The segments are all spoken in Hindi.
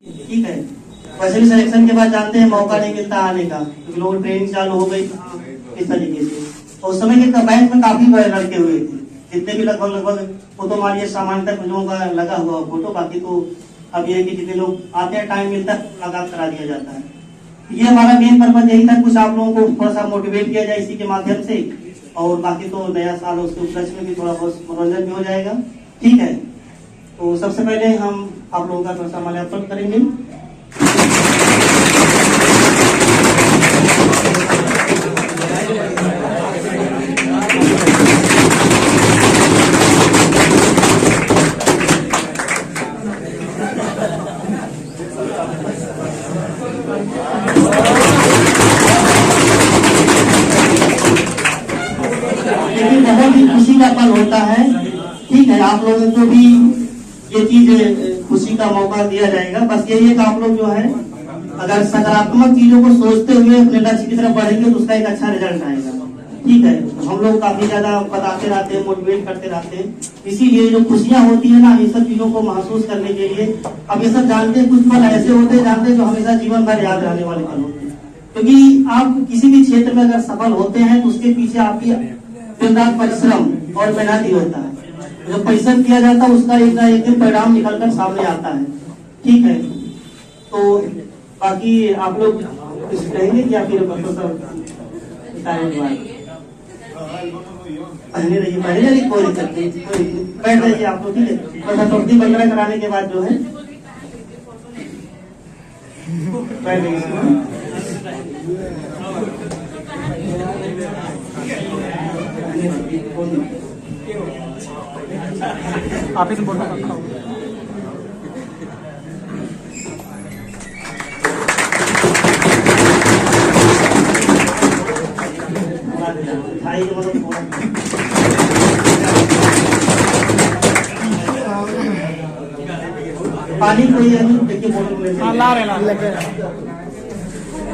ठीक है। वैसे भी सिलेक्शन के बाद जानते हैं मौका नहीं मिलता आने का, क्योंकि लोग ट्रेनिंग चालू हो गई इस तरीके से। तो उस समय के बैंक में काफी लड़के हुए थे, जितने भी लगभग फोटो मारिए सामान तक लोगों का लगा हुआ फोटो। बाकी तो अब ये है कि जितने लोग आते हैं टाइम मिलता है मुलाकात करा दिया जाता है। ये हमारा मेन पर्पज यही था, कुछ आप लोगों को थोड़ा सा मोटिवेट किया जाए इसी के माध्यम से। और बाकी तो नया साल उसके उपलक्ष्य में भी थोड़ा बहुत मनोरंजन भी हो जाएगा। ठीक है, तो सबसे पहले हम आप लोगों का थोड़ा सा माल्यार्पण करेंगे। लेकिन बहुत ही खुशी का पल होता है। ठीक है, आप लोगों को भी ये चीज खुशी का मौका दिया जाएगा। बस यही है कि आप लोग जो है अगर सकारात्मक चीजों को सोचते हुए अपने लक्ष्य की तरफ बढ़ेंगे तो उसका एक अच्छा रिजल्ट आएगा। ठीक है, हम लोग काफी ज्यादा बताते रहते हैं, मोटिवेट करते रहते हैं। इसीलिए जो खुशियां होती है ना, ये सब चीजों को महसूस करने के लिए अब ये सब जानते हैं, कुछ पल ऐसे होते हैं जानते हैं जो हमेशा जीवन भर याद रहने वाले पल होते हैं। क्योंकि आप किसी भी क्षेत्र में अगर सफल होते हैं तो उसके पीछे आपकी दिन रात परिश्रम और मेहनत होता है। जो परिश्रम किया जाता है उसका एक ना एक दिन परिणाम निकलकर सामने आता है। ठीक है, तो बाकी आप लोग कुछ कहेंगे या फिर पहले रहिए, पहले रहिए, कोई दिक्कत नहीं, बैठ जाइए आप लोग। ठीक है, बस हथौड़ी बंदरा कराने के बाद जो है बैठ जाइए। आप इसे बोलना पड़ता हो। पानी कोई देखिए बोतल में ला रहे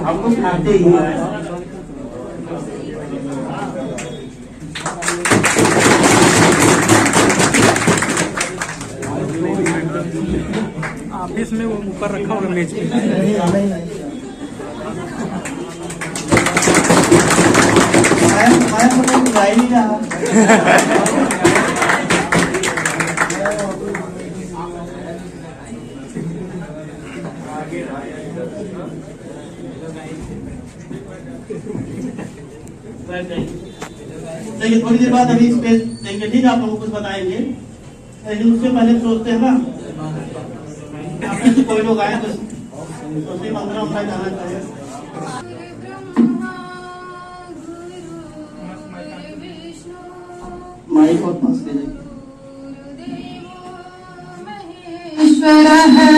हम लोग खाते ही हैं। ऑफिस में वो ऊपर रखा होगा मेज पे। नहीं रहा। देखिए थोड़ी देर बाद अभी स्पेस देंगे, ठीक है, आप लोगों को कुछ बताएंगे। लेकिन उससे पहले सोचते हैं ना, आपने से कोई लोग आए तो सोचे 15 जाना चाहिए। माइक और पास ले जाइए। ईश्वर है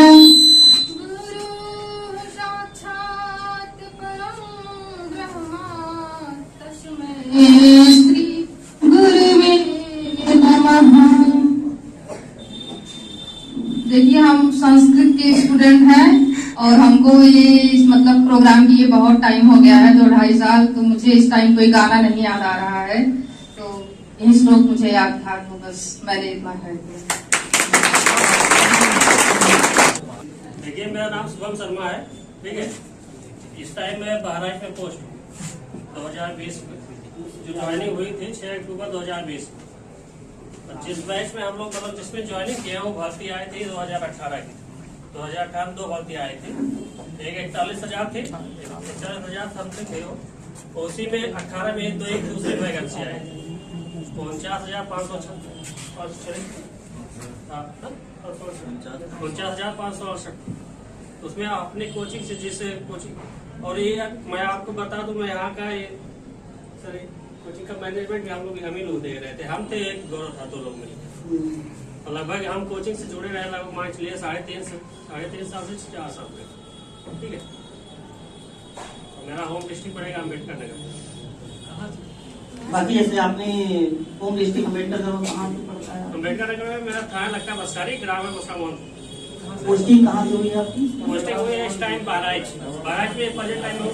श्री गुरुवे नमः। देखिए हम संस्कृत के स्टूडेंट हैं और हमको ये मतलब प्रोग्राम किए बहुत टाइम हो गया है, 2-2.5 साल। तो मुझे इस टाइम कोई गाना नहीं याद आ रहा है, तो यही श्लोक मुझे याद था, तो बस मैंने इतना कह दिया। देखिए मेरा नाम शुभम शर्मा है। ठीक है, इस टाइम मैं बहराइच में पोस्ट हूँ। 2020 जो ज्वाइनिंग हुई थी 6 अक्टूबर 2020। और जिस बैच में हम लोग मतलब जिसमें ज्वाइनिंग किया वो भर्ती आई थी 2018 की। 2018 में 2 भर्ती आई थी, एक 41,000 थी, 41,000 समथिंग थे वो। उसी में 18 में एक दूसरी वैकेंसी आई थी 49,568। उसमें अपने कोचिंग से जिस कोचिंग, और ये मैं आपको बता दूं मैं यहाँ का ये सर कोचिंग का मैनेजमेंट भी हम लोग हम ही लोग दे रहे थे। हम थे एक गौरव था 2 लोग मिलकर। लगभग हम कोचिंग से जुड़े रहे लगभग मान चलिए 3.5 साल से 4 साल में। ठीक है, मेरा होम डिस्ट्रिक्ट पड़ेगा अम्बेडकर नगर। बाकी जैसे आपने होम डिस्ट्रिक्ट अम्बेडकर नगर कहाँ से पढ़ता है? अम्बेडकर नगर में मेरा थाना लगता है बस्कारी, ग्राम है मुस्कान। पोस्टिंग कहाँ से हुई आपकी? पोस्टिंग हुई है इस टाइम बहराइच में प्रेजेंट टाइम में।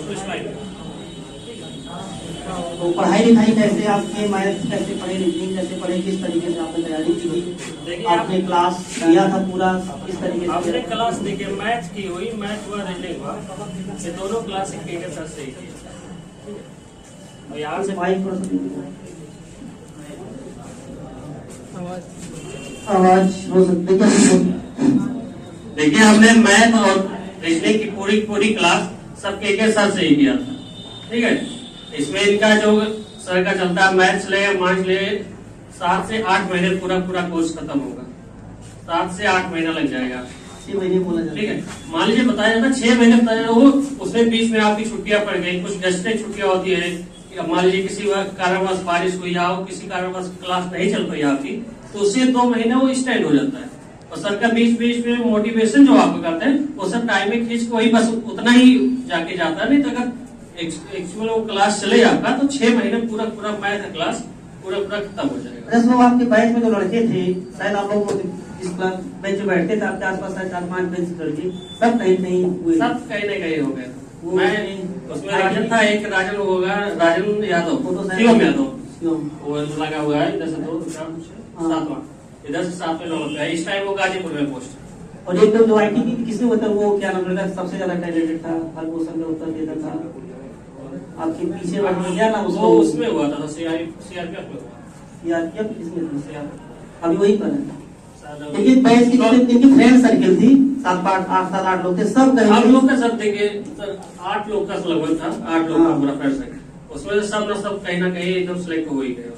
तो पढ़ाई लिखाई कैसे आपके, मैथ कैसे पढ़े, रीजनिंग कैसे पढ़े, किस तरीके से आपने तैयारी की थी, आपने क्लास किया था पूरा किस तरीके आपने से? क्लास देखिए मैथ की हुई, मैथ हुआ, रीजनिंग हुआ, ये दोनों क्लास एक के साथ सही की। और यहाँ से माइक थोड़ा सा दीजिए। आवाज हो सकती है। देखिए हमने मैथ और रीजनिंग की पूरी क्लास सबके एक साथ सही किया था, ठीक है। इसमें इनका जो सर का चलता है मैथ्स ले मान ले 7 से 8 महीने पूरा कोर्स खत्म होगा, 7 से 8 महीना लग जाएगा, 6 महीने बोला जाता है। ठीक है। मान लीजिए बताया जाता 6 महीने बताया जाता, वो उसमें बीच में आपकी छुट्टियां पड़ गई, कुछ गेस्टेड छुट्टियां होती है, मान लीजिए किसी कारणवश बारिश हुई या किसी कारणवश क्लास नहीं चल पाई आपकी, तो उससे 2 महीने वो स्टैंड हो जाता है। और सर का बीच में मोटिवेशन जो आपको करते हैं वो सब टाइम में खींच के वही बस उतना ही जाके जाता है, नहीं तो अगर एक्चुअल वो क्लास चले आपका तो 6 महीने पूरा मैथ क्लास पूरा खत्म हो जाएगा। जैसे लोग आपके बैच में जो लड़के थे, शायद आप लोग इस क्लास बेंच में बैठते थे, आपके आसपास 4-5 बेंच लड़के सब कहीं हुए, सब कहीं न कहीं हो गए। मैं उसमें राजन था, एक राजन होगा, राजन यादव, शिवम यादव वो लगा हुआ है, इधर से 2 4 7वां, इधर से 7 में 9 इस टाइम वो गाजीपुर में पोस्ट। और एक तो जो आईटी की किसने होता वो क्या नाम लगा, सबसे ज्यादा टैलेंटेड था, हर क्वेश्चन में उत्तर देता था, आपके पीछे बैठ गया ना उसको, उसमें हुआ था सीआरपीएफ में हुआ, या किसमें था, अभी वही पर है। शायद लेकिन बैच की इनकी फ्रेंड सर्किल थी, 7-8 लोग थे, सब कहीं आप लोग का सब देखिए 8 लोग का लगभग था, 8 लोग का पूरा फ्रेंड सर्किल, उसमें से सब कहीं ना कहीं एकदम सिलेक्ट हो ही गए।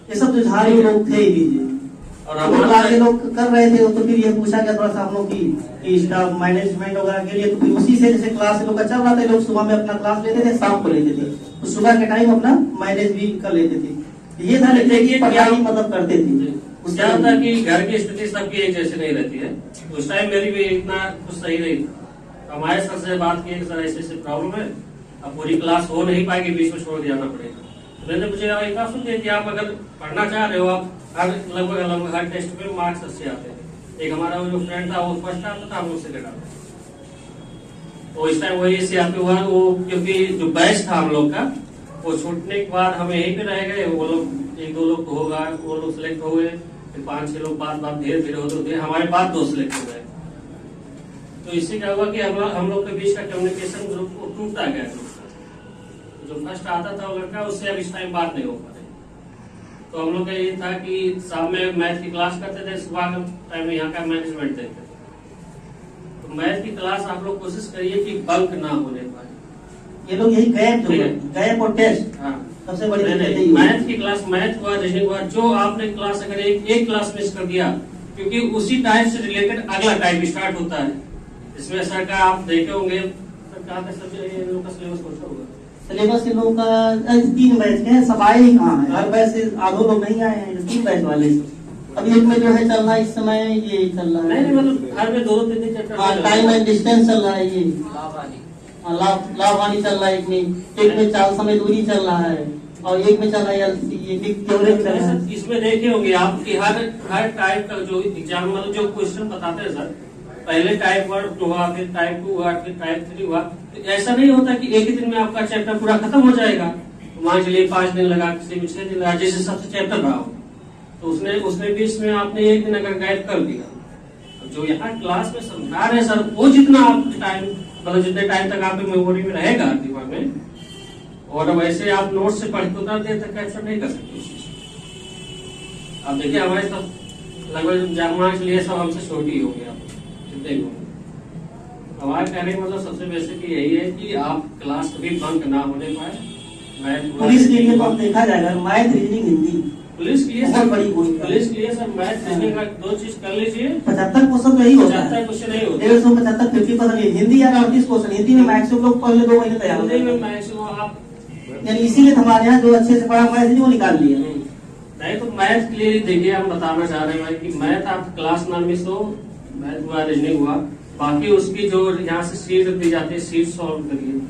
ये सब जो झाड़ी लोग थे ही दीजिए, और हमारे लोग कर रहे थे, तो फिर ये पूछा गया थोड़ा सा हम लोग की स्टाफ मैनेजमेंट वगैरह के लिए, तो फिर उसी से जैसे क्लास लोग का चल रहा था, लोग सुबह में अपना क्लास लेते थे, शाम को लेते थे, तो सुबह के टाइम अपना मैनेज भी कर लेते थे। ये था लेकिन पढ़ाई मतलब करते थे। क्या होता है कि घर की स्थिति सबकी एक जैसी नहीं रहती है, उस टाइम मेरी भी इतना कुछ सही नहीं था। हमारे सर से बात की सर ऐसे प्रॉब्लम है, अब पूरी क्लास हो नहीं पाएगी, बीच में छोड़ के जाना पड़ेगा। मैंने मुझे एक ऑप्शन दिया कि आप अगर पढ़ना चाह रहे हो, आप लगभग हर टेस्ट में मार्क्स अच्छे आते हैं। एक हमारा वो जो फ्रेंड था वो फर्स्ट आता था, हम लोग सेकंड आते थे, तो इस टाइम वही सीआरपी हुआ वो, क्योंकि जो बैच था हम लोग का वो छूटने के बाद हम यहीं पे रह गए, वो लोग 1-2 लोग तो होगा, वो लोग सिलेक्ट हो गए, फिर 5-6 लोग बाद धीरे होते हमारे बाद 2 सिलेक्ट हो गए। तो इससे क्या हुआ कि हम लोग के बीच का कम्युनिकेशन ग्रुप टूटता गया। जो फर्स्ट आता था वो लड़का, उससे अब इस टाइम बात नहीं हो पा रही। तो हम लोग का ये था कि शाम में मैथ की क्लास करते थे, सुबह के टाइम में यहाँ का मैनेजमेंट देखते थे। तो मैथ की क्लास आप लोग कोशिश करिए कि बंक ना होने पाए। ये लोग यही गैप और टेस्ट, हाँ सबसे बड़ी मैथ की क्लास, मैथ हुआ, रीजनिंग हुआ, जो आपने क्लास अगर एक क्लास मिस कर दिया, क्योंकि उसी टाइप से रिलेटेड अगला टाइप स्टार्ट होता है। इसमें सर का आप देखे होंगे, सर कहाँ का सिलेबस होता होगा, सिलेबस के लोगों का 3 बैच के हैं, सब आए ही कहाँ है, हर बैच से आधो लोग नहीं आए हैं, 3 बैच वाले। अभी एक में जो है चल रहा है इस समय, ये चल रहा है, नहीं मतलब हर में 2-3 चैप्टर टाइम एंड डिस्टेंस चल रहा है, ये लाभवानी चल रहा है, एक में 4 समय दूरी चल रहा है, और एक में चल रहा है ये थ्योरम चल रहा है। इसमें देखे होंगे आप कि हर टाइप का जो एग्जाम मतलब जो क्वेश्चन बताते हैं सर, पहले टाइप 1 हुआ, फिर टाइप 2 हुआ, फिर टाइप 3 हुआ। तो ऐसा नहीं होता कि एक ही दिन में आपका चैप्टर पूरा खत्म हो जाएगा। तो मान चलिए 5 दिन लगा, किसी में 6 दिन लगा, जैसे सबसे चैप्टर रहा हो, तो उसने बीच में आपने एक दिन अगर गाइड कर दिया, तो जो यहाँ क्लास में समझा रहे सर, वो जितना आप टाइम मतलब जितने टाइम तक आपकी मेमोरी में रहेगा दिमाग में, और वैसे आप नोट से पढ़ के उतना देर तक कैप्चर नहीं कर सकते। आप देखिए हमारे सब लगभग जामा के लिए सब हमसे छोटी हो गया, जितने लोग हमारे कहने का मतलब सबसे बेसिक यही है कि आप क्लास कभी बंक ना होने पाए। पुलिस के लिए तो देखा जाएगा मैथ, रीजनिंग, हिंदी, पुलिस के लिए बहुत बड़ी भूमिका, पुलिस के लिए सर मैथ, रीजनिंग का 2 चीज कर लीजिए। 75 क्वेश्चन तो यही होता है, 75 क्वेश्चन नहीं होते, 175 50%। हिंदी या 38 क्वेश्चन, हिंदी में मैक्सिमम लोग पहले 2 महीने तैयार होते हैं, मैक्सिमम आप यानी इसीलिए हमारे यहाँ जो अच्छे से पढ़ा हुआ है वो निकाल लिया। नहीं तो मैथ के लिए देखिए हम बताना चाह रहे हैं कि मैथ आप क्लास ना मिस हो, मैथ हुआ, रीजनिंग हुआ, बाकी उसकी जो यहाँ से सीट दी जाती है, सीट सॉल्व करिए।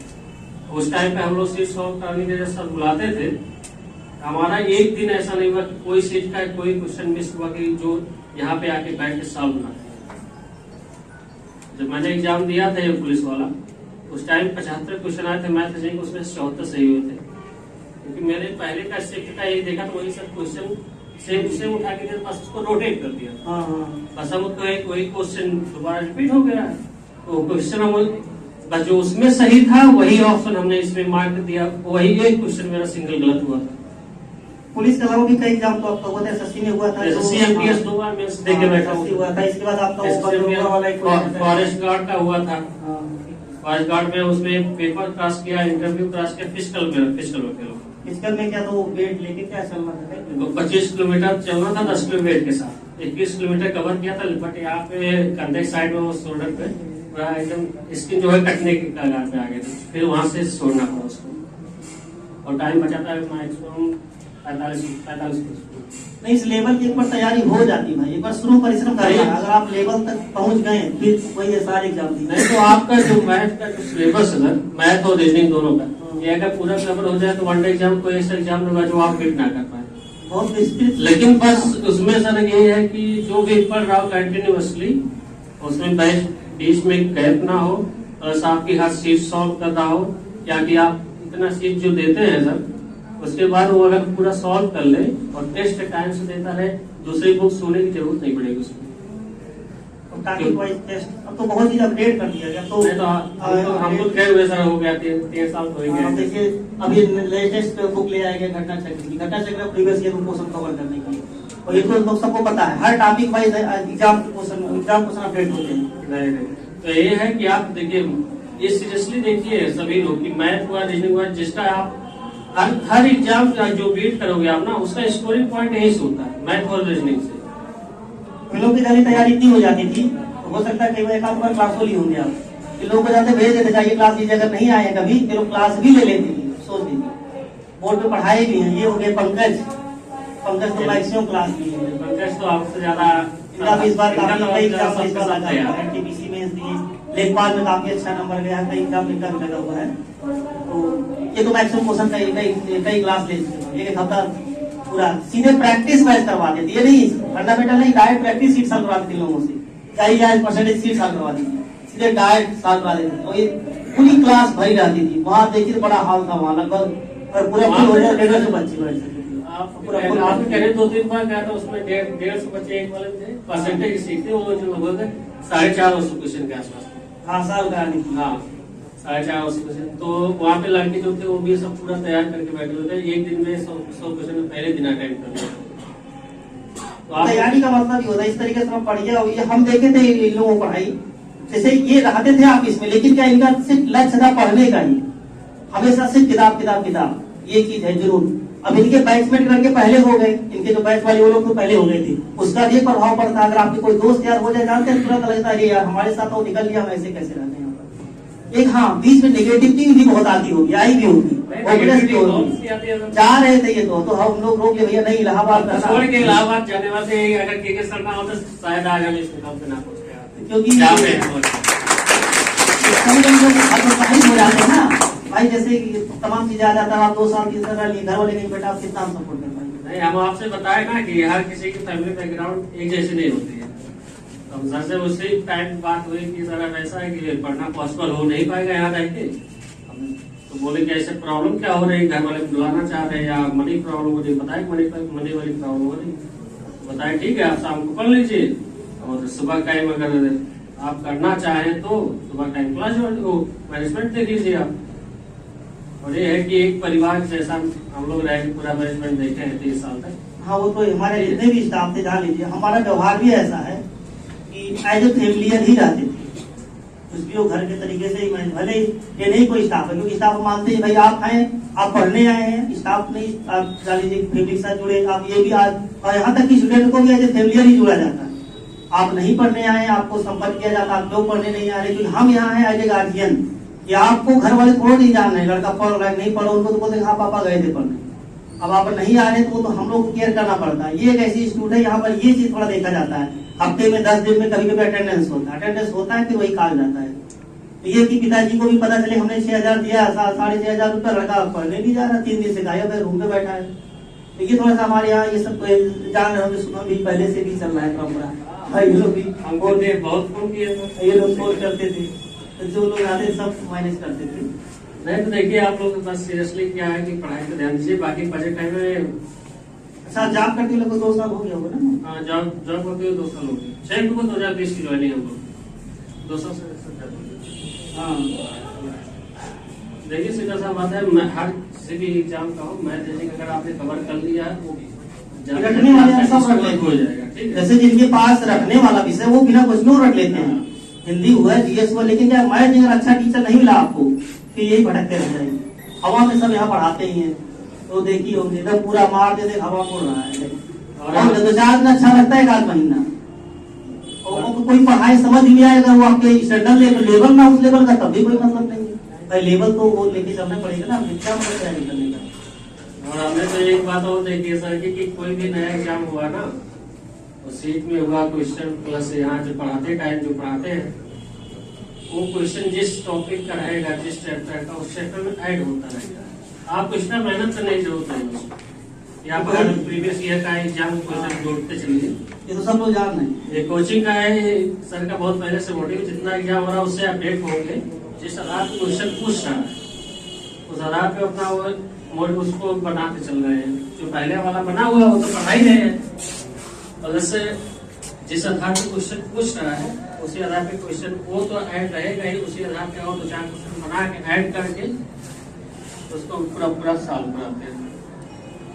उस टाइम पे हम लोग सीट सॉल्व करने के लिए सर बुलाते थे, हमारा एक दिन ऐसा नहीं हुआ कि कोई सीट का कोई क्वेश्चन मिस हुआ कि जो यहाँ पे आके बैठ के सॉल्व ना। जब मैंने एग्जाम दिया था ये पुलिस वाला, उस टाइम 75 क्वेश्चन आए थे मैथ, उसमें 74 सही हुए थे। क्योंकि मैंने पहले का शिफ्ट का यही देखा तो वही सब क्वेश्चन सेम उठा के मेरे पास उसको रोटेट कर दिया। हाँ हाँ बस हम तो एक वही क्वेश्चन दोबारा रिपीट हो गया, तो क्वेश्चन हम बस जो उसमें सही था वही ऑप्शन हमने इसमें मार्क दिया, वही एक क्वेश्चन मेरा सिंगल गलत हुआ था। पुलिस के अलावा भी कई एग्जाम तो आपका हुआ था, एसएससी में हुआ था, एसएससी एमटीएस 2 बार मेंस दे के बैठा हुआ था। इसके बाद आपका वाला एक फॉरेस्ट गार्ड का हुआ था। हाँ। फॉरेस्ट गार्ड में उसमें पेपर क्रॉस किया, इंटरव्यू क्रॉस किया, फिजिकल में क्या तो वेट लेके क्या चलना था? 25 किलोमीटर चलना था 10 किलो वेट के साथ, 21 किलोमीटर कवर किया था। बट यहाँ पे कंधे साइड में वो शोल्डर पे पूरा एकदम स्किन जो है कटने के कगार पे आ गए थे, फिर वहां से छोड़ना पड़ा उसको, और टाइम बचाता है मैक्सिमम 45 नहीं। इस लेवल की एक बार तैयारी हो जाती है भाई, एक बार शुरू परिश्रम करना है। अगर आप लेवल तक पहुंच गए फिर वही सारे एग्जाम नहीं तो आपका जो मैथ का जो सिलेबस है, मैथ और रीजनिंग दोनों का, ये अगर पूरा कवर हो जाए तो वन डे एग्जाम कोई ऐसा एग्जाम होगा जो आप फिट ना कर पाए। बहुत विस्तृत, लेकिन बस उसमें सर ये है कि जो भी पढ़ रहा हो कंटिन्यूअसली, उसमें बीच में गैप ना हो, प्लस आपकी हर सीट सॉल्व कर रहा हो, क्या कि आप इतना सीट जो देते हैं सर, उसके बाद वो अगर पूरा सॉल्व कर ले और टेस्ट टाइम से देता रहे, दूसरी बुक सोने की जरूरत नहीं पड़ेगी उसमें। टॉपिक वाइज टेस्ट अब तो बहुत चीज अपडेट कर दिया गया। तो हम लोग गए हुए सर, हो गया 3 साल तो हो गया। देखिए अभी लेटेस्ट बुक ले आएगा घटना चक्र की, घटना चक्र प्रीवियस ईयर क्वेश्चन कवर करने के लिए, और ये तो लोग सबको पता है, हर topic wise exam question update होते हैं। नहीं तो ये है कि आप देखिए, ये सीरियसली देखिए सभी लोग की मैथ हुआ, रीजनिंग हुआ, जिसका आप हर एग्जाम का जो बीट करोगे आप ना, उसका स्कोरिंग पॉइंट यही से होता है, मैथ और रीजनिंग से। इन लोगों की जानी तैयारी इतनी हो जाती थी, तो हो सकता है कई बार एक आध बार क्लास ली होंगे आप, इन लोगों को जाते भेज देते चाहिए क्लास लीजिए, अगर नहीं आए कभी तो लोग क्लास भी ले लेते थे, सोच लीजिए। बोर्ड पे पढ़ाए भी हैं, ये हो गए पंकज तो मैक्सिमम क्लास लिए हैं। पंकज तो आपसे ज्यादा इस बार काफी एग्जाम एनटीपीसी में दिए, लेखपाल में काफी अच्छा नंबर गया, कई एग्जाम इनका भी लगा हुआ है। तो ये तो मैक्सिमम क्वेश्चन कई क्लास ले चुके, एक हफ्ता पूरा सीधे प्रैक्टिस मैच करवा देती, ये नहीं फंडामेंटल नहीं, डायरेक्ट प्रैक्टिस सीट साल करवा देती लोगों से, 40% सीट साल करवा देती, सीधे डायरेक्ट साल करवा देती, तो ये पूरी क्लास भरी रहती थी। वहाँ देखिए तो बड़ा हाल था वहाँ, लगभग और पूरा 150 बच्चे बैठ सकते थे। आप कह रहे 2-3 बार गया था, उसमें 150 बच्चे एक वाले थे, परसेंटेज सीखते वो जो लगभग 450 क्वेश्चन के आसपास। हाँ साल का नहीं, हाँ 450 क्वेश्चन। तो वहाँ पे लड़के जो थे वो भी सब पूरा तैयार करके बैठे हुए थे, एक दिन में 100 क्वेश्चन पहले दिन अटेंड कर लिया। तो तैयारी का मतलब ही होता है इस तरीके से हम पढ़िए। और ये हम देखे थे इन लोगों को पढ़ाई, जैसे ये रहते थे ऑफिस में, लेकिन क्या इनका सिर्फ लक्ष्य था पढ़ने का ही, हमेशा सिर्फ किताब, ये चीज है जरूर। अब इनके बैचमेट करके पहले हो गए, इनके जो बैच वाले वो लोग तो पहले हो गए थे, उसका भी प्रभाव पड़ता। अगर आपके कोई दोस्त यार हो जाए, जानते हैं तुरंत लगता है यार हमारे साथ वो निकल लिया, हम ऐसे कैसे रहते हैं यहाँ पर। एक हाँ बीच में नेगेटिविटी भी बहुत आती होगी, आई भी होगी, जा रहे थे ये तो हम लोग रोक ले भैया नहीं इलाहाबाद छोड़ के इलाहाबाद जाने वाले, अगर के शर्मा होता शायद आज हम इस मुकाम पे ना पहुंच गए, क्योंकि हो जाते हैं ना भाई। जैसे तमाम चीजें आ जाता है, आप 2 साल 3 साल घर वाले नहीं बेटा आप कितना सपोर्ट कर पाएंगे। नहीं हम आपसे बताए ना कि हर किसी की फैमिली बैकग्राउंड एक जैसी नहीं होती है। तो सर से उसी टाइम बात हुई कि सर ऐसा है कि पढ़ना पॉसिबल हो नहीं पाएगा यहाँ रह के। तो बोले कि ऐसे प्रॉब्लम क्या हो रही, घर वाले बुलाना चाह रहे हैं या मनी प्रॉब्लम हो रही, बताए मनी वाली प्रॉब्लम हो रही, बताए ठीक है आप शाम को पढ़ लीजिए, और सुबह टाइम अगर आप करना चाहें तो सुबह टाइम क्लास मैनेजमेंट देख लीजिए आप। और ये है कि एक परिवार जैसा हम लोग रह के पूरा मैनेजमेंट देखे हैं 30 साल तक। हाँ वो तो हमारे जितने भी स्टाफ थे, जान लीजिए हमारा व्यवहार भी ऐसा है कि एज ए फैमिलियर ही रहते थे, कुछ भी वो घर के तरीके से ही। भले ये नहीं कोई स्टाफ है, क्योंकि स्टाफ मानते हैं भाई आप हैं, आप पढ़ने आए हैं, स्टाफ नहीं आप जान लीजिए फैमिली के साथ जुड़े, आप ये भी आज, और यहाँ तक कि स्टूडेंट को भी एज ए फैमिलियर ही जुड़ा जाता है। आप नहीं पढ़ने आए, आपको संपर्क किया जाता, आप लोग पढ़ने नहीं आ रहे, क्योंकि हम यहाँ हैं एज ए गार्जियन, कि आपको घर वाले थोड़ा नहीं जान रहे लड़का पढ़ रहा है नहीं पढ़ो, उनको तो बोलते हाँ पापा गए थे पढ़ने, अब आप नहीं आ रहे तो हम लोग को केयर करना पड़ता है। ये एक ऐसी इंस्टीट्यूट है, यहाँ पर ये चीज थोड़ा देखा जाता है। हफ्ते में 10 दिन में कभी कभी अटेंडेंस होता है फिर वही काल जाता है। तो ये कि पिताजी को भी पता चले हमने 6000 दिया, 6500 रुपया, लड़का पढ़ने नहीं जा रहा, 3 दिन से गायब है, रूम पे बैठा है। तो ये थोड़ा सा हमारे यहाँ ये सब जान रहे होंगे, सुनो भी पहले से भी चल रहा है परंपरा। ये लोग भी हमको बहुत फोन किए, ये लोग फोन करते थे, तो जो लोग आते सब मैनेज करते थे। नहीं तो देखिए आप लोग बस सीरियसली क्या है कि पढ़ाई पे ध्यान दीजिए, बाकी बजट टाइम में। अच्छा जॉब करते हुए लगभग 2 साल हो गया होगा ना? हाँ जॉब करते हुए 2 साल हो गए। 6 अक्टूबर 2020 की ज्वाइनिंग हम लोग 2 साल से ज्यादा। हाँ देखिए सीधा सा बात है, मैं हर किसी भी एग्जाम का हो, मैथ रीजनिंग अगर आपने कवर कर लिया है वो रखने वाले सब रख लेते हो जाएगा। ठीक है, जैसे जिनके पास रखने वाला विषय वो बिना क्वेश्चन रख लेते हैं, हिंदी हुआ जीएस हुआ, लेकिन क्या मैथ अगर अच्छा टीचर नहीं मिला आपको फिर यही भटकते रह जाएंगे। हवा में सब यहाँ पढ़ाते ही हैं, तो देखिए होंगे एकदम पूरा मार दे हवा मोड़ रहा है। और 2-4 दिन अच्छा लगता है, 1 महीना और कोई पढ़ाई समझ भी आए, अगर वो आपके स्टैंडर्ड लेवल ना उस लेवल का तब भी कोई मतलब नहीं है भाई। लेवल तो वो लेके चलना पड़ेगा ना, क्या मतलब तैयारी करने का। और हमने तो एक बात और देखी है सर कि कोई भी नया एग्जाम हुआ ना, तो सीट में हुआ क्वेश्चन प्लस यहाँ जो पढ़ाते टाइम जो पढ़ाते हैं वो क्वेश्चन जिस टॉपिक का रहेगा, जिस चैप्टर का, उस चैप्टर में ऐड होता रहेगा। आपको इतना मेहनत करने की जरूरत नहीं है। या अगर प्रीवियस ईयर का एग्जाम क्वेश्चन जोड़ते चलिए, ये तो सब लोग जान रहे हैं। ये कोचिंग का है सर का बहुत पहले से मोटिव, जितना एग्जाम हो रहा है उससे अपडेट होंगे। जिस आधार पे क्वेश्चन पूछ रहा है उस आधार पे अपना वो मोड उसको बनाते चल रहे हैं। जो पहले वाला बना हुआ है वो तो पढ़ा ही रहे हैं, और जैसे जिस आधार पे क्वेश्चन पूछ रहा है उसी आधार पे क्वेश्चन वो तो ऐड रहेगा ही, उसी आधार पे और 2-4 क्वेश्चन बना के ऐड करके उसको पूरा साल कराते हैं।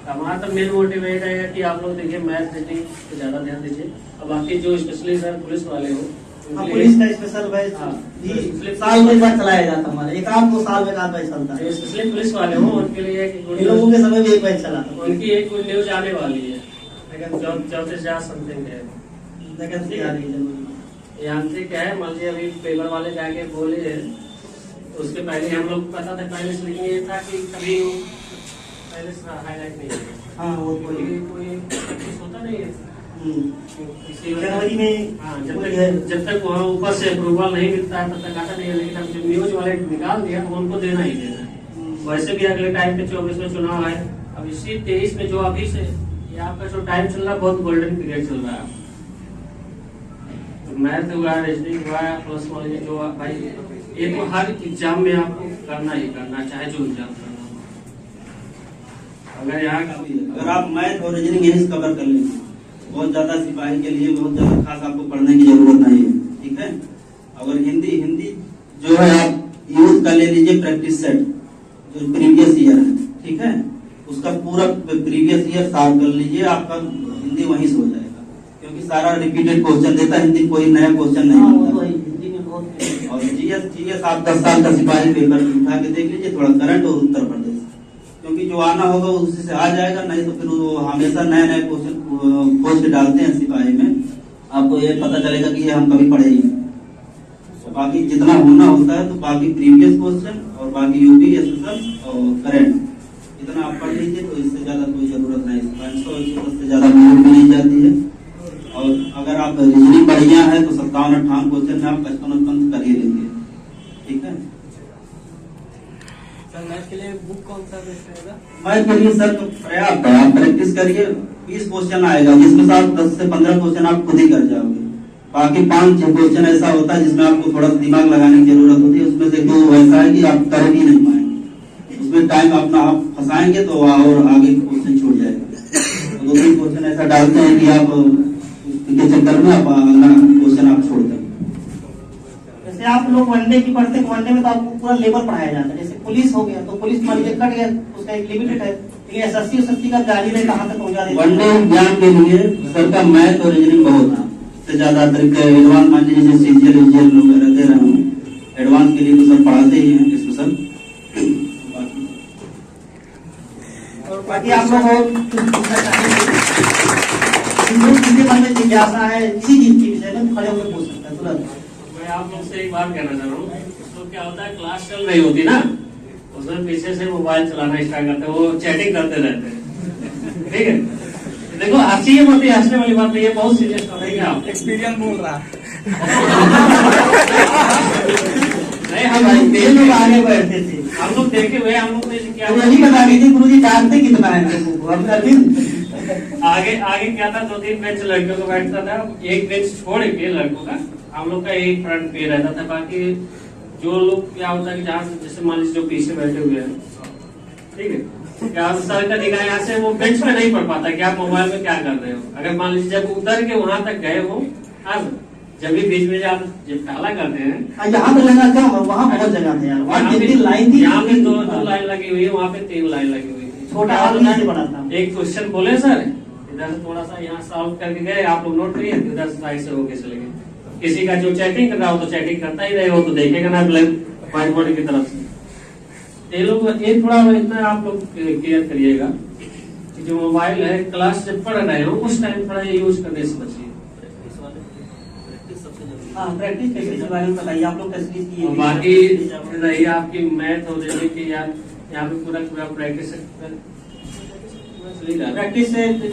हमारा तो मेन मोटिव यही रहेगा कि आप लोग देखिए मैथ रीजनिंग पे ज्यादा ध्यान दीजिए। और बाकी जो स्पेशली सर पुलिस वाले हो, पुलिस का स्पेशल बैच साल में एक बार चलाया जाता हमारे, 1-2 साल में 1 बैच चलता है। स्पेशली पुलिस वाले हो उनके लिए इन लोगों के समय भी एक बैच चला था। उनकी एक कोई न्यूज आने वाली है, लेकिन जब से समथिंग है वैकेंसी आ रही है। यांत्रिक है, मान लीजिए अभी पेपर वाले जाके बोले हैं, उसके पहले हम लोग पता था पहले से, लेकिन ये था कि कभी पहले से हाईलाइट नहीं है। हाँ वो कोई होता नहीं है जनवरी में। हाँ जब तक वहाँ ऊपर से अप्रूवल नहीं मिलता है तब तक आता नहीं है, लेकिन अब जब न्यूज वाले निकाल दिया तो उनको देना ही देना है। वैसे भी अगले टाइम पे 24 में चुनाव है, अब इसी 23 में जो अभी से ये आपका जो टाइम चल रहा है बहुत गोल्डन पीरियड चल रहा है। तो मैथ हुआ, रीजनिंग हुआ, प्लस मान लीजिए जो भाई ये तो हर एग्जाम में आपको करना ही करना, चाहे जो एग्जाम करना। अगर यहाँ अगर आप मैथ और रीजनिंग यही कवर कर लेंगे, बहुत ज्यादा सिपाही के लिए बहुत ज्यादा खास आपको पढ़ने की जरूरत नहीं है। ठीक है, अगर हिंदी जो है आप यूज कर ले लीजिए प्रैक्टिस सेट जो प्रीवियस ईयर है, ठीक है, उसका पूरा प्रीवियस ईयर सॉल्व कर लीजिए, आपका हिंदी वहीं से हो जाएगा, क्योंकि सारा रिपीटेड क्वेश्चन देता है हिंदी, कोई नया क्वेश्चन नहीं होता। और जीएस आप 10 साल का सिपाही पेपर उठा के देख लीजिए, थोड़ा करंट और उत्तर प्रदेश, क्योंकि जो आना होगा उसी से आ जाएगा, नहीं तो फिर वो हमेशा नए क्वेश्चन खोज के डालते हैं सिपाही में, आपको ये पता चलेगा कि ये हम कभी पढ़े ही नहीं। तो बाकी जितना होना होता है तो बाकी प्रीवियस क्वेश्चन और बाकी यूपी एसएसएल और करंट इतना आप पढ़ लीजिए, तो इससे ज्यादा कोई जरूरत नहीं। 500 से ज्यादा नंबर भी नहीं जाती है। और अगर आप रीजनिंग बढ़िया है तो 57-58 क्वेश्चन में आप 55 कर ही लेंगे। ठीक है, मैथ के लिए बुक कौन सा बेस्ट रहेगा? मैथ के लिए सर तो पर्याप्त है, आप प्रैक्टिस करिए। 20 क्वेश्चन आएगा जिसमें से आप 10 से 15 क्वेश्चन आप खुद ही कर जाओगे, बाकी 5-6 क्वेश्चन ऐसा होता है जिसमें आपको थोड़ा दिमाग लगाने की जरूरत होती है, उसमें से 2 ऐसा है कि आप कर ही नहीं पाएंगे, उसमें टाइम अपना आप फंसाएंगे तो और आगे क्वेश्चन छूट जाएगा। तो 2-3 क्वेश्चन ऐसा डालते हैं कि आप के चक्कर में आप अगला क्वेश्चन आप छोड़ देंगे। जैसे आप लोग वनडे की पढ़ते हैं, वनडे में तो आपको पूरा लेवल पढ़ाया जाता है। जैसे पुलिस हो गया तो पुलिस मान लीजिए कट गया, उसका एक लिमिटेड है, लेकिन एसएससी और एसएससी का जारी रहे कहाँ तक पहुंचा देते हैं। वनडे एग्जाम के लिए सर का मैथ और रीजनिंग बहुत है, इससे ज्यादा अतिरिक्त एडवांस मान लीजिए जैसे सीजीएल वगैरह दे रहे हूँ, एडवांस के लिए तो सर पढ़ाते ही हैं स्पेशल। और बाकी आप लोग किसी मन में जिज्ञासा है किसी चीज के विषय में खड़े होकर पूछ सकते हैं तुरंत। मैं आप लोग से एक बात कहना चाह रहा हूँ, तो क्या होता है क्लास चल रही होती ना, उसमें पीछे से मोबाइल चलाना स्टार्ट करते हैं, वो चैटिंग करते रहते हैं। ठीक है, देखो हंसी ये मत, हंसने वाली बात नहीं है, बहुत सीरियस टॉपिक है। आप एक्सपीरियंस बोल रहा नहीं हम तेज लोग आगे बैठते थे, हम लोग देखे हुए, हम लोग ने क्या नहीं बता दीजिए गुरु जी जानते कितना है। आगे क्या था, 2-3 बेंच लड़कियों का बैठता था, एक बेंच छोड़ के लड़कों का हम लोग का एक फ्रंट पे रहता था, बाकी जो लोग क्या होता है कि जहाँ से जैसे मान लीजिए जो पीछे बैठे हुए हैं, ठीक है, क्या सर का निगाह यहाँ से वो बेंच पे नहीं पढ़ पाता कि आप मोबाइल में क्या कर रहे हो। अगर मान लीजिए जब उतर के वहां तक गए हो, अब जब भी बीच में आप जब काला करते हैं, यहाँ पे लगा क्या, वहाँ बहुत जगह थे यार, वहाँ कितनी लाइन थी, यहाँ पे दो लाइन लगी हुई है, वहाँ पे 3 लाइन लगी हुई थी। छोटा हाल नहीं से बड़ा था। एक क्वेश्चन बोले सर, इधर से थोड़ा सा यहाँ सॉल्व करके गए, आप लोग नोट करिए, इधर से साइड से होके चले गए। किसी का जो चैटिंग कर रहा हो तो चैटिंग करता ही रहेगा, वो तो देखेगा ना व्हाइट बोर्ड की तरफ से। ये लोग ये थोड़ा इतना आप लोग क्लियर करिएगा कि जो मोबाइल है क्लास जब पढ़ रहे हो उस टाइम थोड़ा यूज करने से बचिए। हाँ, प्रैक्टिस कैसे के बारे में बताइए, आप लोग कैसे किए? और बाकी रही आपकी मैथ और रीजनिंग की, यार यहाँ पे पूरा पूरा प्रैक्टिस से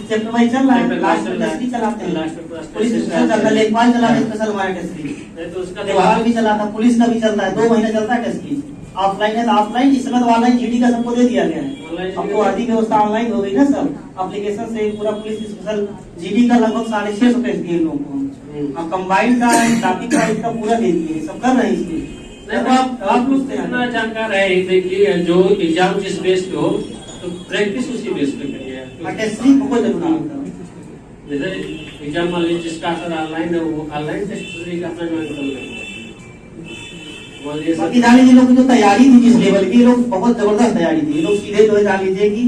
चैप्टर वाइज चल रहा है, लास्ट में टेस्ट भी चलाते हैं, लास्ट में पूरा पुलिस स्पेशल चलता है, लेखपाल चला है स्पेशल हमारा टेस्ट भी, तो उसका लेखपाल भी चला था, पुलिस का भी चलता है, 2 महीने चलता है टेस्ट भी। ऑफलाइन है तो ऑफलाइन, इस समय तो ऑनलाइन जीडी का सबको दे दिया गया है। अब तो आधी व्यवस्था ऑनलाइन हो गई ना सब, एप्लीकेशन से पूरा पुलिस स्पेशल जीडी का लगभग 650 टेस्ट दिए लोगों को। अब कंबाइंड का ट्रैफिक का इसका पूरा दे दिए, सब कर रहे हैं इसलिए। आप लोग इतना जानकार है, देखिए जो एग्जाम जिस बेस पे हो तो प्रैक्टिस उसी बेस पे करिए। टेस्ट भी बहुत जरूरी होता है। जैसे एग्जाम मान लीजिए जिसका असर ऑनलाइन है वो ऑनलाइन टेस्ट का अपना ज्वाइन कर लेंगे। बाकी जान लीजिए लोग की जो तैयारी थी जिस लेवल की, लोग बहुत जबरदस्त तैयारी थी। लोग सीधे जो है जान लीजिए कि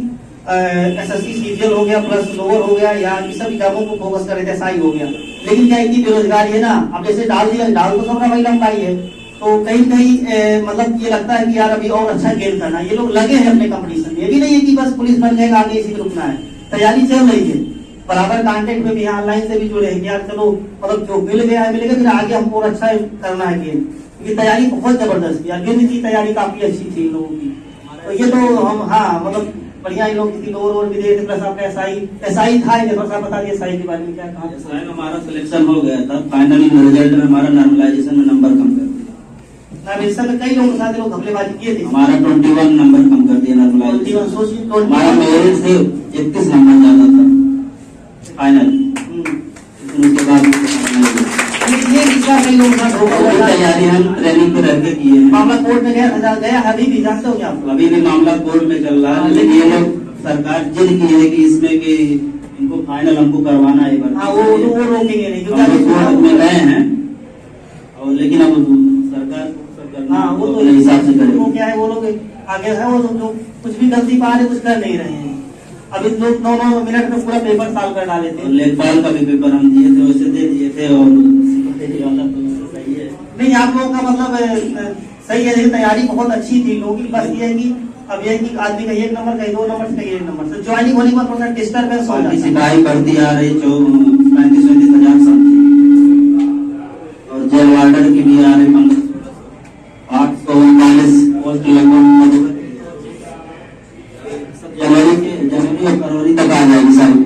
एसएससी सीजीएल हो गया प्लस लोअर हो गया, या इस सब एग्जामों को फोकस कर रहे थे, एसआई हो गया। लेकिन क्या इतनी बेरोजगारी है ना, अब जैसे डाल दिया, डाल तो सबका वही लंबाई है, तो कहीं कहीं मतलब ये लगता है कि यार अभी और अच्छा गेन करना। ये लोग लगे हैं अपने कंपटीशन में, ये भी नहीं है कि बस पुलिस बन जाएगा आगे इसी में रुकना है, तैयारी चल रही है। बराबर कांटेक्ट में भी ऑनलाइन से भी जुड़े हैं कि यार चलो मतलब जो मिल गया है मिलेगा, फिर आगे हमको और अच्छा करना है गेन। ये तैयारी बहुत जबरदस्त थी, अर्जुन की तैयारी काफी अच्छी थी इन लोगों की। तो ये तो हम हाँ मतलब बढ़िया इन लोग की लोअर भी दे, प्लस आपका एसआई था, थोड़ा सा बता दिए एसआई के बारे में क्या कहा। एसआई में हमारा सिलेक्शन हो गया था, फाइनली रिजल्ट में हमारा नॉर्मलाइजेशन में नंबर कम कर दिया। नॉर्मलाइजेशन में कई लोगों के साथ लोग घपलेबाजी किए थे, हमारा 21 नंबर कम कर दिया नॉर्मलाइजेशन। हमारा मेरिट से 31 नंबर ज्यादा था फाइनल, उसके बाद ये इसका कई लोगों के साथ धोखा। तैयारी हम ट्रेनिंग पे रह के किए हैं। मामला कोर्ट में गया अभी भी जानते हो क्या आप? अभी भी मामला कोर्ट में चल रहा है, लेकिन ये लोग सरकार जिद की है कि इसमें कि इनको फाइनल हमको करवाना है। हाँ, वो रोकेंगे नहीं, कोर्ट में गए हैं और लेकिन अब सरकार हाँ वो तो हिसाब से करेगी। वो क्या है, वो लोग आगे है, वो जो कुछ भी गलती पा रहे कुछ कर नहीं रहे हैं। अभी लोग 9 मिनट में पूरा पेपर साल कर डाले थे। लेखपाल का भी पेपर हम दिए थे, वैसे दे दिए थे और सही है। नहीं, आप लोगों का मतलब सही है, लेकिन तैयारी बहुत अच्छी थी लोगों की। बस ये है कि अब ये कि आदमी का 1 नंबर कहीं 2 नंबर से 1 नंबर से ज्वाइनिंग होने के बाद थोड़ा डिस्टर्बेंस हो जाता है। सिपाही भर्ती आ रही 35-35 हजार समथिंग, और जेल वार्डर की भी आ रही 839 पोस्ट लगभग जनवरी और फरवरी तक आ जाएगी सारी।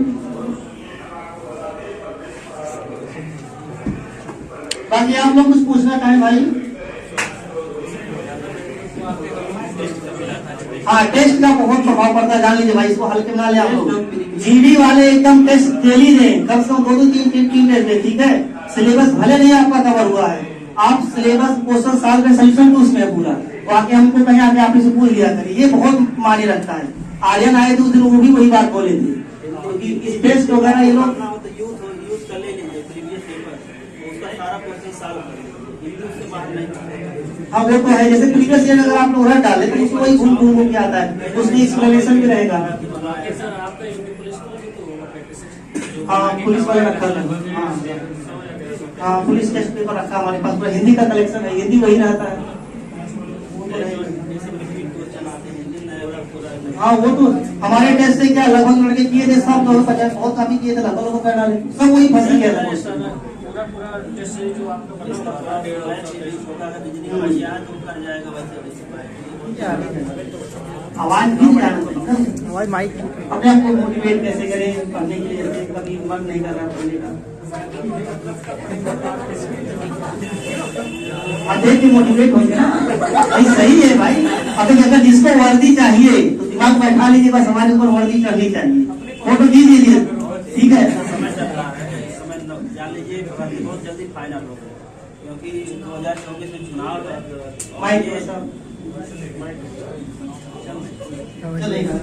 बाकी आप लोग कुछ पूछना चाहें भाई? हाँ, टेस्ट का बहुत प्रभाव पड़ता है, जान लीजिए भाई, इसको हल्के में ना ले आप लोग। जीडी वाले एकदम टेस्ट डेली दें, कम से कम 2-3 टेस्ट दें, ठीक है। सिलेबस भले नहीं आपका कवर हुआ है, आप सिलेबस क्वेश्चन सॉल्व का सोल्यूशन तो उसमें है पूरा, तो आके हमको कहीं आके आप इसे पूछ लिया करिए, ये बहुत मायने रखता है। आर्यन आए थे उस दिन, वो भी वही बात बोले थे कि इस टेस्ट वगैरह ये लोग हाँ वो तो है। जैसे प्रीवियस ईयर अगर आप लोग रट डाले तो उसको वही घूम के आता है, उसमें एक्सप्लेनेशन भी रहेगा। हाँ, पुलिस वाले रखा है, हाँ पुलिस टेस्ट पेपर रखा हमारे पास, पूरा हिंदी का कलेक्शन है, हिंदी वही रहता है। हाँ वो तो हमारे टेस्ट से क्या लगभग लड़के किए थे सब, 50 बहुत काफी किए थे, लगभग कर डाले सब वही फंसी गया था। आवाज भी आवाज माइक अपने आप को मोटिवेट कैसे करें पढ़ने के लिए, जैसे कभी मन नहीं कर रहा पढ़ने का, देख के मोटिवेट होंगे ना भाई। सही है भाई, अभी अगर जिसको वर्दी चाहिए तो दिमाग बैठा लीजिए, बस हमारे ऊपर वर्दी चढ़नी चाहिए, फोटो दीजिए, ठीक है। जान लीजिए बहुत जल्दी फाइनल हो गया, क्योंकि 2024 में चुनाव है और माइक ये पर सब चलेगा।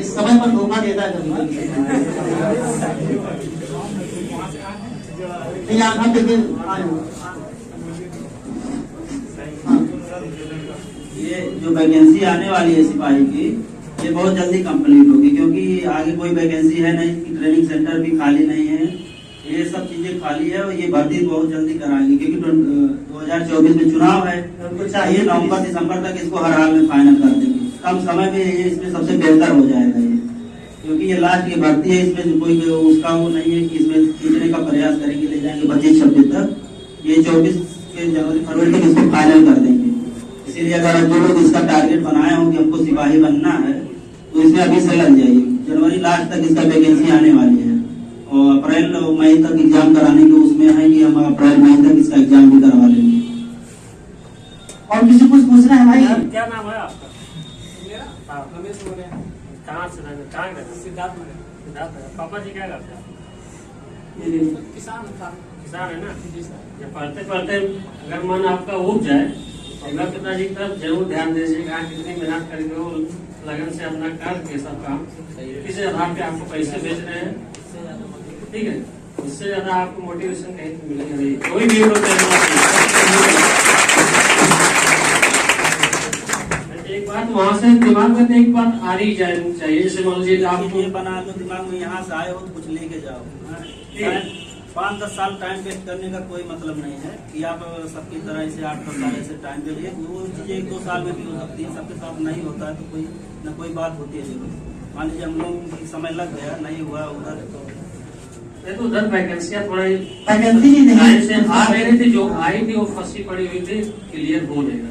इस समय पर धोखा देता है कभी नहीं। आप देखिए ये जो वैकेंसी आने वाली है सिपाही की, ये बहुत जल्दी कंप्लीट होगी, क्योंकि आगे कोई वैकेंसी है नहीं, ट्रेनिंग सेंटर भी खाली नहीं है, ये सब चीजें खाली है और ये भर्ती बहुत जल्दी कराएंगे, क्योंकि 2024 में चुनाव है। तो चाहिए नवंबर दिसंबर तक इसको हर हाल में फाइनल कर देंगे, कम समय में ये इसमें सबसे बेहतर हो जाएगा ये, क्योंकि ये लास्ट की भर्ती है, इसमें कोई उसका वो नहीं है कि इसमें खींचने का प्रयास करेंगे, ले जाएंगे 25-26 तक, ये 24 के जनवरी फरवरी तक इसको फाइनल कर देंगे। इसीलिए अगर जो लोग इसका टारगेट बनाए हो कि हमको सिपाही बनना है, तो इसमें अभी से लग जाइए। जनवरी लास्ट तक इसका वैकेंसी आने वाली है और अप्रैल मई तक एग्जाम कराने के उसमें है कि हम अप्रैल मई तक इसका एग्जाम भी करवा लेंगे। और किसी कुछ पूछना है भाई? क्या नाम है आपका? मेरा हाँ। रमेश बोले कहाँ से रहने, कहाँ के रहने? सिद्धार्थ नगर सिद्धार्थ है। पापा जी क्या करते हैं? किसान था। किसान है ना? जी सर। जब पढ़ते पढ़ते अगर मन आपका उठ जाए तो अगर पिताजी की तरफ जरूर ध्यान दीजिएगा, कितनी मेहनत करके वो लगन से अपना करके सब काम किसी आधार पे आपको पैसे भेज रहे हैं, ठीक है, उससे ज्यादा आपको मोटिवेशन कहीं तो मिलेगा नहीं। कोई भी एक बात वहाँ से दिमाग में एक बात आ रही जानी चाहिए, जैसे मान लीजिए आप ये बना लो दिमाग में, यहाँ से आए हो तो कुछ लेके जाओ। 5-10 साल टाइम वेस्ट करने का कोई मतलब नहीं है कि आप सबकी तरह ऐसे 8-10 साल ऐसे टाइम दे लिए, वो चीजें 1-2 साल में भी हो सकती है, सबके साथ नहीं होता है तो कोई न कोई बात होती है जरूर। मान लीजिए हम लोग समय लग गया, नहीं हुआ उधर, तो उधर वैकेंसियाँ थोड़ा वैकेंसी ही नहीं से आ रही थी, जो आई थी वो फंसी पड़ी हुई थी, क्लियर हो जाएगा।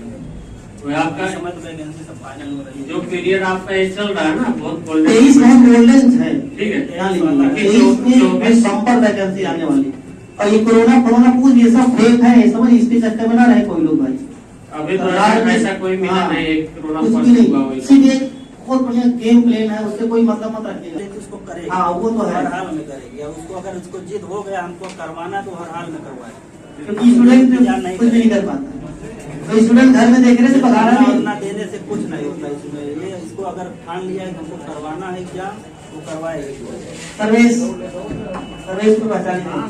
तो आपका समय तो वैकेंसी सब फाइनल हो रही है। जो पीरियड आपका ये चल रहा है ना, बहुत गोल्डन, 23 बहुत गोल्डन है, ठीक है। ध्यान लीजिए। 23 में संपर्क वैकेंसी आने वाली, और ये कोरोना पूछ ये सब फेक है, समझ, इसके चक्कर में ना रहे कोई लोग भाई। अभी तो ऐसा कोई मिला नहीं है कोरोना कुछ भी पॉजिटिव हुआ नहीं, सिर्फ एक बहुत बढ़िया गेम प्लान है, उससे कोई मतलब मत रखिएगा। लेकिन उसको करेगी, हाँ, वो तो है। हर हाल में करेगी। अब उसको अगर उसको जिद हो गया हमको करवाना तो हर हाल में करवाए, क्योंकि स्टूडेंट कुछ भी नहीं कर पाता, तो स्टूडेंट घर में देख रहे से पढ़ा रहा ना देने से कुछ नहीं होता इसमें। ये इसको अगर ठान लिया है कि हमको करवाना है एग्जाम, वो करवाएगा। सर्वेश को पहचान हाँ,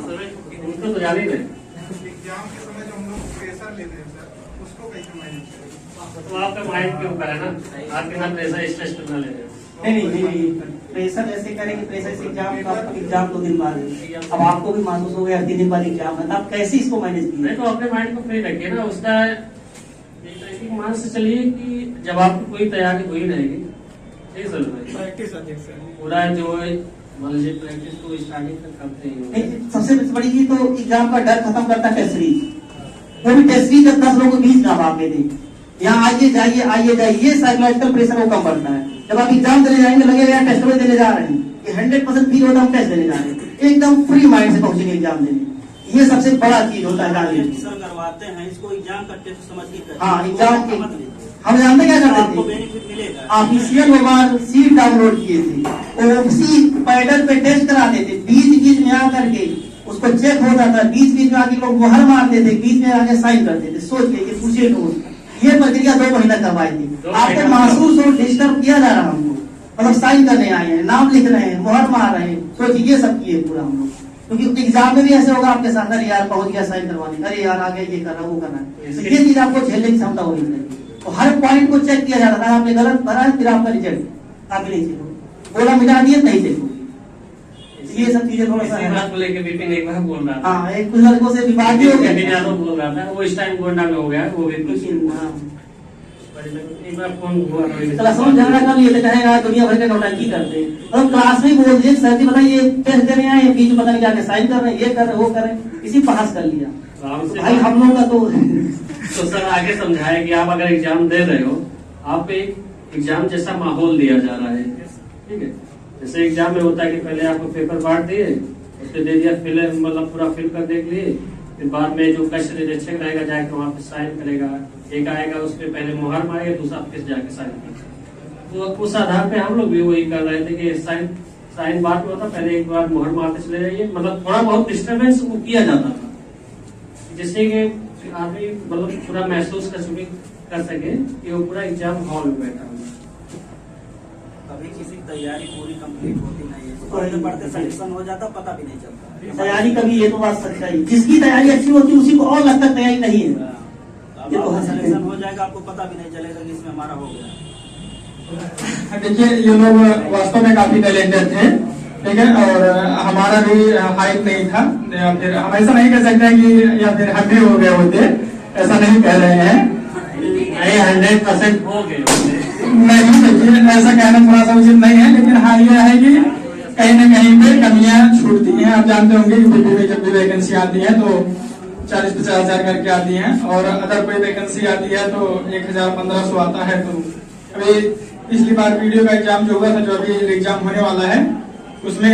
उनको तो जाने दें। एग्जाम के समय जो हम लोग प्रेशर लेते हैं सर, उसको कैसे मैनेज करें? तो आपका माइंड के ऊपर है ना, आपके साथ प्रेशर स्ट्रेस करना ले रहे हैं। नहीं, प्रेशर ऐसे करेंगे, प्रेशर से एग्जाम 2 दिन बाद है। अब आपको भी महसूस हो गया 3 दिन बाद एग्जाम है, तो आप कैसे इसको मैनेज नहीं कीजिए? तो अपने माइंड को फ्री रखिए ना, उसका एक मान से चलिए कि जब आपकी कोई तैयारी हुई रहेगी, ठीक सर भाई, प्रैक्टिस अधिक सर। पूरा जो है मान लीजिए प्रैक्टिस को स्टार्टिंग तक करते ही नहीं, सबसे बड़ी चीज तो एग्जाम का डर खत्म करता है टेस्ट सीरीज। वो भी टेस्ट सीरीज जब 10 लोगों के बीच ना भागे थे, यहाँ आइए जाइए, ये साइकोलॉजिकल प्रेशर वो कम पड़ता है। जब आप एग्जाम देने जाएंगे लगेगा टेस्ट में देने जा रहे हैं, ये 100% फील होता है हम टेस्ट देने जा रहे हैं, एकदम फ्री माइंड से पहुंचेंगे एग्जाम देने। ये सबसे बड़ा चीज होता है जान लीजिए। सर करवाते हैं इसको एग्जाम का टेस्ट समझ के करें। हाँ, एग्जाम के मत लीजिए, हम जानते क्या आपको करते थे, बेनिफिट मिलेगा। ऑफिशियल मोबाइल सीट डाउनलोड किए थे, और उसी पैडल पे टेस्ट कराते थे, बीच में आकर के उसको चेक होता था, बीच में आके लोग मुहर मारते थे, बीच में आके साइन करते थे। सोच के पूछे लोग, ये प्रक्रिया 2 महीना करवाई थी। आपको महसूस हो डिस्टर्ब किया जा रहा हमको, मतलब साइन करने आए हैं, नाम लिख रहे हैं, मुहर मार रहे हैं, सोचिए ये सब किए पूरा हम लोग। क्योंकि एग्जाम में भी ऐसे होगा आपके साथ, अरे यार पहुंच गया साइन करवाने, अरे यार आगे ये करना वो करना है, तो ये चीज आपको झेलने की क्षमता होनी चाहिए। तो हर पॉइंट को चेक किया जाता था, आपने गलत भरा है फिर आपका रिजल्ट आगे नहीं चेक होगा, बोला मिटा दिए नहीं चेक होगी। ये सब चीजें थोड़ा सा इसी बात को लेके विपिन एक बार बोल रहा था। हाँ, एक कुछ लड़कों से विवाद भी हो विपिन गया, यादव बोल रहा था, वो इस टाइम गोंडा में हो गया, वो भी लेकिन हाँ, एक बार फोन हुआ क्लास में झगड़ा कर लिए तो कहेगा दुनिया भर के नौटंकी करते हैं, और क्लास में बोल दिए सर जी बताइए टेस्ट देने आए, बीच में पता नहीं जाके साइन कर रहे हैं, ये कर रहे वो कर रहे हैं, इसी पास कर लिया। तो भाई हम लोगों का तो सर आगे समझाए कि आप अगर एग्जाम दे रहे हो, आप एक एग्जाम जैसा माहौल दिया जा रहा है, ठीक है। जैसे एग्जाम में होता है कि पहले आपको पेपर बांट दिए, उसके दे दिया, फिल मतलब पूरा फिल कर देख लिए, फिर बाद में जो कैश निरीक्षक रहेगा जाके वहाँ पे साइन करेगा, एक आएगा उसमें पहले मुहर मारेगा, दूसरा फिर जाके साइन करेगा। तो उस आधार पे हम लोग भी वही कर रहे थे कि साइन बाद में होता, पहले एक बार मुहर मारते चले जाइए, मतलब थोड़ा बहुत डिस्टर्बेंस वो किया जाता था। जिससे कि आदमी मतलब पूरा महसूस कर सके कि वो पूरा एग्जाम हॉल में बैठा हुआ। कभी किसी की तैयारी पूरी कंप्लीट होती नहीं है, पढ़ते पढ़ते सिलेक्शन हो जाता, पता भी नहीं चलता तैयारी कभी, ये तो बात सच्चाई, जिसकी तैयारी अच्छी होती है उसी को और लगता है तैयारी नहीं है। अब आपका सिलेक्शन हो जाएगा, आपको पता भी नहीं चलेगा कि इसमें हमारा हो गया। देखिए ये लोग वास्तव में काफी टैलेंटेड थे, ठीक है, और हमारा भी हाइट नहीं था, या फिर हम ऐसा नहीं कह सकते कि या फिर हम भी हो गए होते, ऐसा नहीं कह रहे हैं, 100% हो गए नहीं, देखिए ऐसा कहना थोड़ा सा उचित नहीं है, लेकिन हाँ यह है कि कहीं न कहीं पे कमियां छूटती हैं। आप जानते होंगे कि बीपी में जब भी वैकेंसी आती है तो 40-50 हजार करके आती है, और अगर कोई वैकेंसी आती है तो 1000-1500 आता है। तो अभी पिछली बार वीडियो का एग्जाम जो हुआ था, जो अभी एग्जाम होने वाला है, उसमें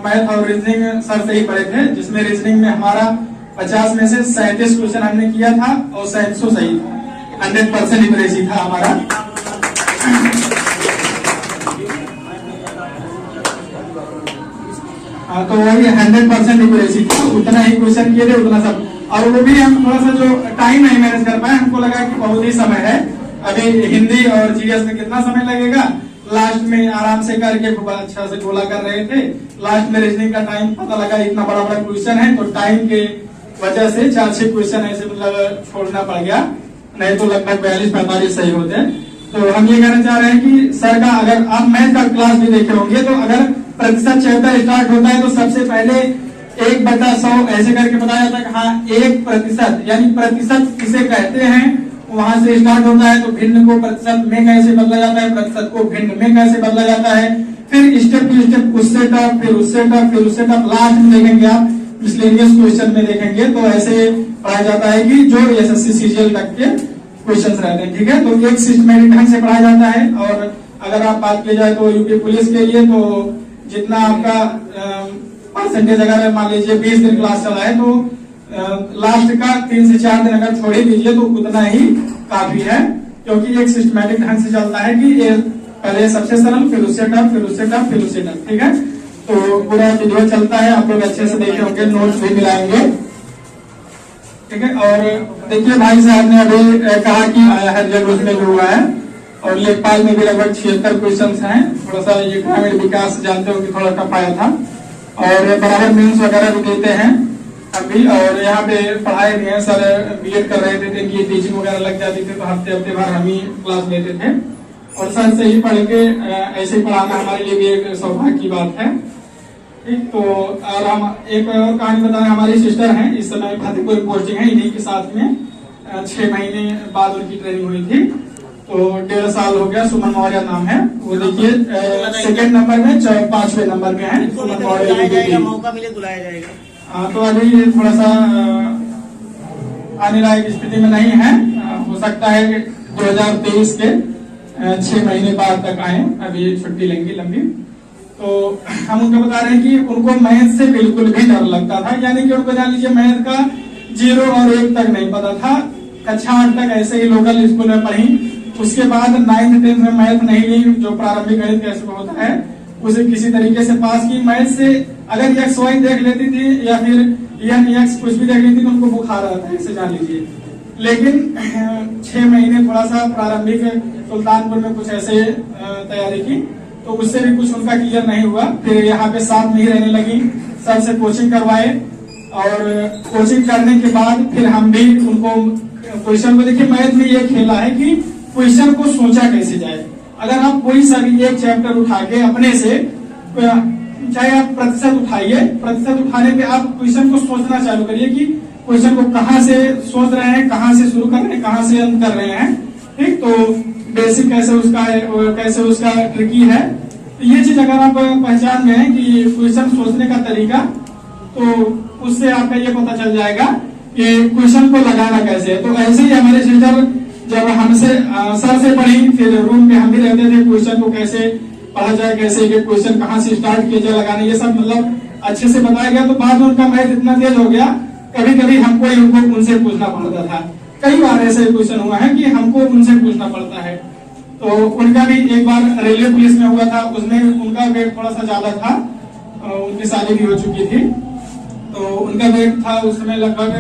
मैथ और रीजनिंग सर से ही पढ़े थे, जिसमें रीजनिंग में हमारा 50 में से 37 क्वेश्चन हमने किया था और 700 सही था, 100% एक्यूरेसी था हमारा। हाँ, तो वही 100% एक्यूरेसी था, उतना ही क्वेश्चन किए थे, उतना सब, और वो भी हम थोड़ा सा जो टाइम नहीं मैनेज कर पाए, हमको लगा कि बहुत ही समय है, अभी हिंदी और जीएस में कितना समय लगेगा, लास्ट में आराम से करके अच्छा से गोला कर रहे थे, लास्ट में रीजनिंग का टाइम पता लगा इतना बड़ा बड़ा क्वेश्चन है, तो टाइम के वजह से 4-6 क्वेश्चन ऐसे मतलब छोड़ना पड़ गया, नहीं तो लगभग 42-45 सही होते। तो हम ये कहना चाह रहे हैं कि सर का, अगर आप मैथ का क्लास भी देखे होंगे, तो अगर प्रतिशत चैप्टर स्टार्ट होता है तो सबसे पहले 1/100 ऐसे करके बताया जाता है कि हाँ 1%, यानी प्रतिशत किसे कहते हैं, वहां से स्टार्ट होता है। तो भिन्न को प्रतिशत में कैसे बदला जाता है, प्रतिशत को भिन्न में कैसे बदला जाता है, फिर स्टेप टू स्टेप उससे टफ, फिर उससे टफ, फिर उससे टफ, लास्ट में देखेंगे आप मिसलेनियस क्वेश्चन में देखेंगे तो ऐसे पढ़ाया जाता है कि जो एसएससी सीजीएल तक के क्वेश्चंस रहते हैं, ठीक है। तो एक सिस्टमेटिक ढंग से पढ़ाया जाता है। और अगर आप बात की जाए तो यूपी पुलिस के लिए तो जितना आपका परसेंटेज, अगर मान लीजिए 20 दिन क्लास चला है तो लास्ट का 3 से 4 दिन अगर छोड़ ही दीजिए तो उतना ही काफी है, क्योंकि एक सिस्टमेटिक ढंग से चलता है कि ये पहले सबसे सरल, फिर उससे टफ, फिर उससे टफ, फिर उससे टफ, ठीक है। तो पूरा वीडियो चलता है, आप लोग अच्छे से देखे होंगे, नोट्स भी मिलाएंगे, ठीक है। और देखिए भाई साहब ने अभी कहा कि हर जगह उसमें जो हुआ है, और लेखपाल में भी लगभग 76 क्वेश्चन हैं। थोड़ा सा ये ग्रामीण विकास जानते हो कि थोड़ा टफ आया था, और बराबर मीन्स वगैरह भी देते हैं अभी, और यहाँ पे पढ़ाए भी हैं सर, बीएड कर रहे थे, इनकी टीचिंग वगैरह लग जाती थी तो हफ्ते हफ्ते भर हम ही क्लास लेते थे, और सर से ही पढ़ के ऐसे ही पढ़ाना हमारे लिए भी एक सौभाग्य की बात है, ठीक। तो और हम एक और कहानी बताएं, हमारी सिस्टर हैं, इस समय फतेहपुर पोस्टिंग है, इन्हीं के साथ में 6 महीने बाद उनकी ट्रेनिंग हुई थी, तो 1.5 साल हो गया। सुमन मौर्य नाम है, वो देखिए 2nd नंबर में, 5वें नंबर में है सुमन मौर्य, मौका मिले बुलाया जाएगा। तो अभी थोड़ा सा आने लायक स्थिति में नहीं है, हो सकता है कि 2023 के 6 महीने बाद तक आए, अभी छुट्टी लेंगी लंबी। तो हम उनको बता रहे हैं कि उनको मैथ से बिल्कुल भी डर लगता था, यानी कि उनको जान लीजिए मैथ का 0 और 1 तक नहीं पता था, कक्षा 8 तक ऐसे ही लोकल स्कूल में पढ़ी, उसके बाद 9th-10th में मैथ नहीं ली, जो प्रारंभिक गणित कैसे होता है उसे किसी तरीके से पास की। मैथ से अगर एक्स वाई देख लेती थी या फिर एन एक्स कुछ भी देख लेती थी तो उनको बुखार आता है, इसे जान लीजिए। लेकिन 6 महीने थोड़ा सा प्रारंभिक सुल्तानपुर में कुछ ऐसे तैयारी की, तो उससे भी कुछ उनका क्लियर नहीं हुआ। फिर यहाँ पे साथ में ही रहने लगी, सर से कोचिंग करवाए, और कोचिंग करने के बाद फिर हम भी उनको क्वेश्चन को, देखिए मैथ में ये खेला है कि क्वेश्चन को सोचा कैसे जाए। अगर आप कोई सा भी एक चैप्टर उठा के अपने से, चाहे आप प्रतिशत उठाइए, प्रतिशत उठाने पे आप क्वेश्चन को सोचना चालू करिए कि क्वेश्चन को कहाँ से सोच रहे हैं, कहाँ से शुरू कर रहे हैं, कहाँ से अंत कर रहे हैं, ठीक। तो बेसिक कैसे उसका है, कैसे उसका ट्रिकी है, ये चीज अगर आप पहचान गए कि क्वेश्चन सोचने का तरीका, तो उससे आपका ये पता चल जाएगा कि क्वेश्चन को लगाना कैसे है। तो ऐसे ही हमारे सिस्टर जब हमसे सर से पढ़ी, फिर रूम में हम भी रहते थे, क्वेश्चन को कैसे पढ़ा जाए, कैसे क्वेश्चन कहाँ से स्टार्ट किया जाए लगाने, ये सब मतलब अच्छे से बताया गया। तो बाद में उनका मैथ इतना तेज हो गया, कभी कभी हमको ही उनको उनसे पूछना पड़ता था। कई बार ऐसे क्वेश्चन हुआ है कि हमको उनसे पूछना पड़ता है। तो उनका भी एक बार रेलवे पुलिस में हुआ था, उसमें उनका वेट थोड़ा सा ज्यादा था, उनकी शादी भी हो चुकी थी, तो उनका वेट था उस समय लगभग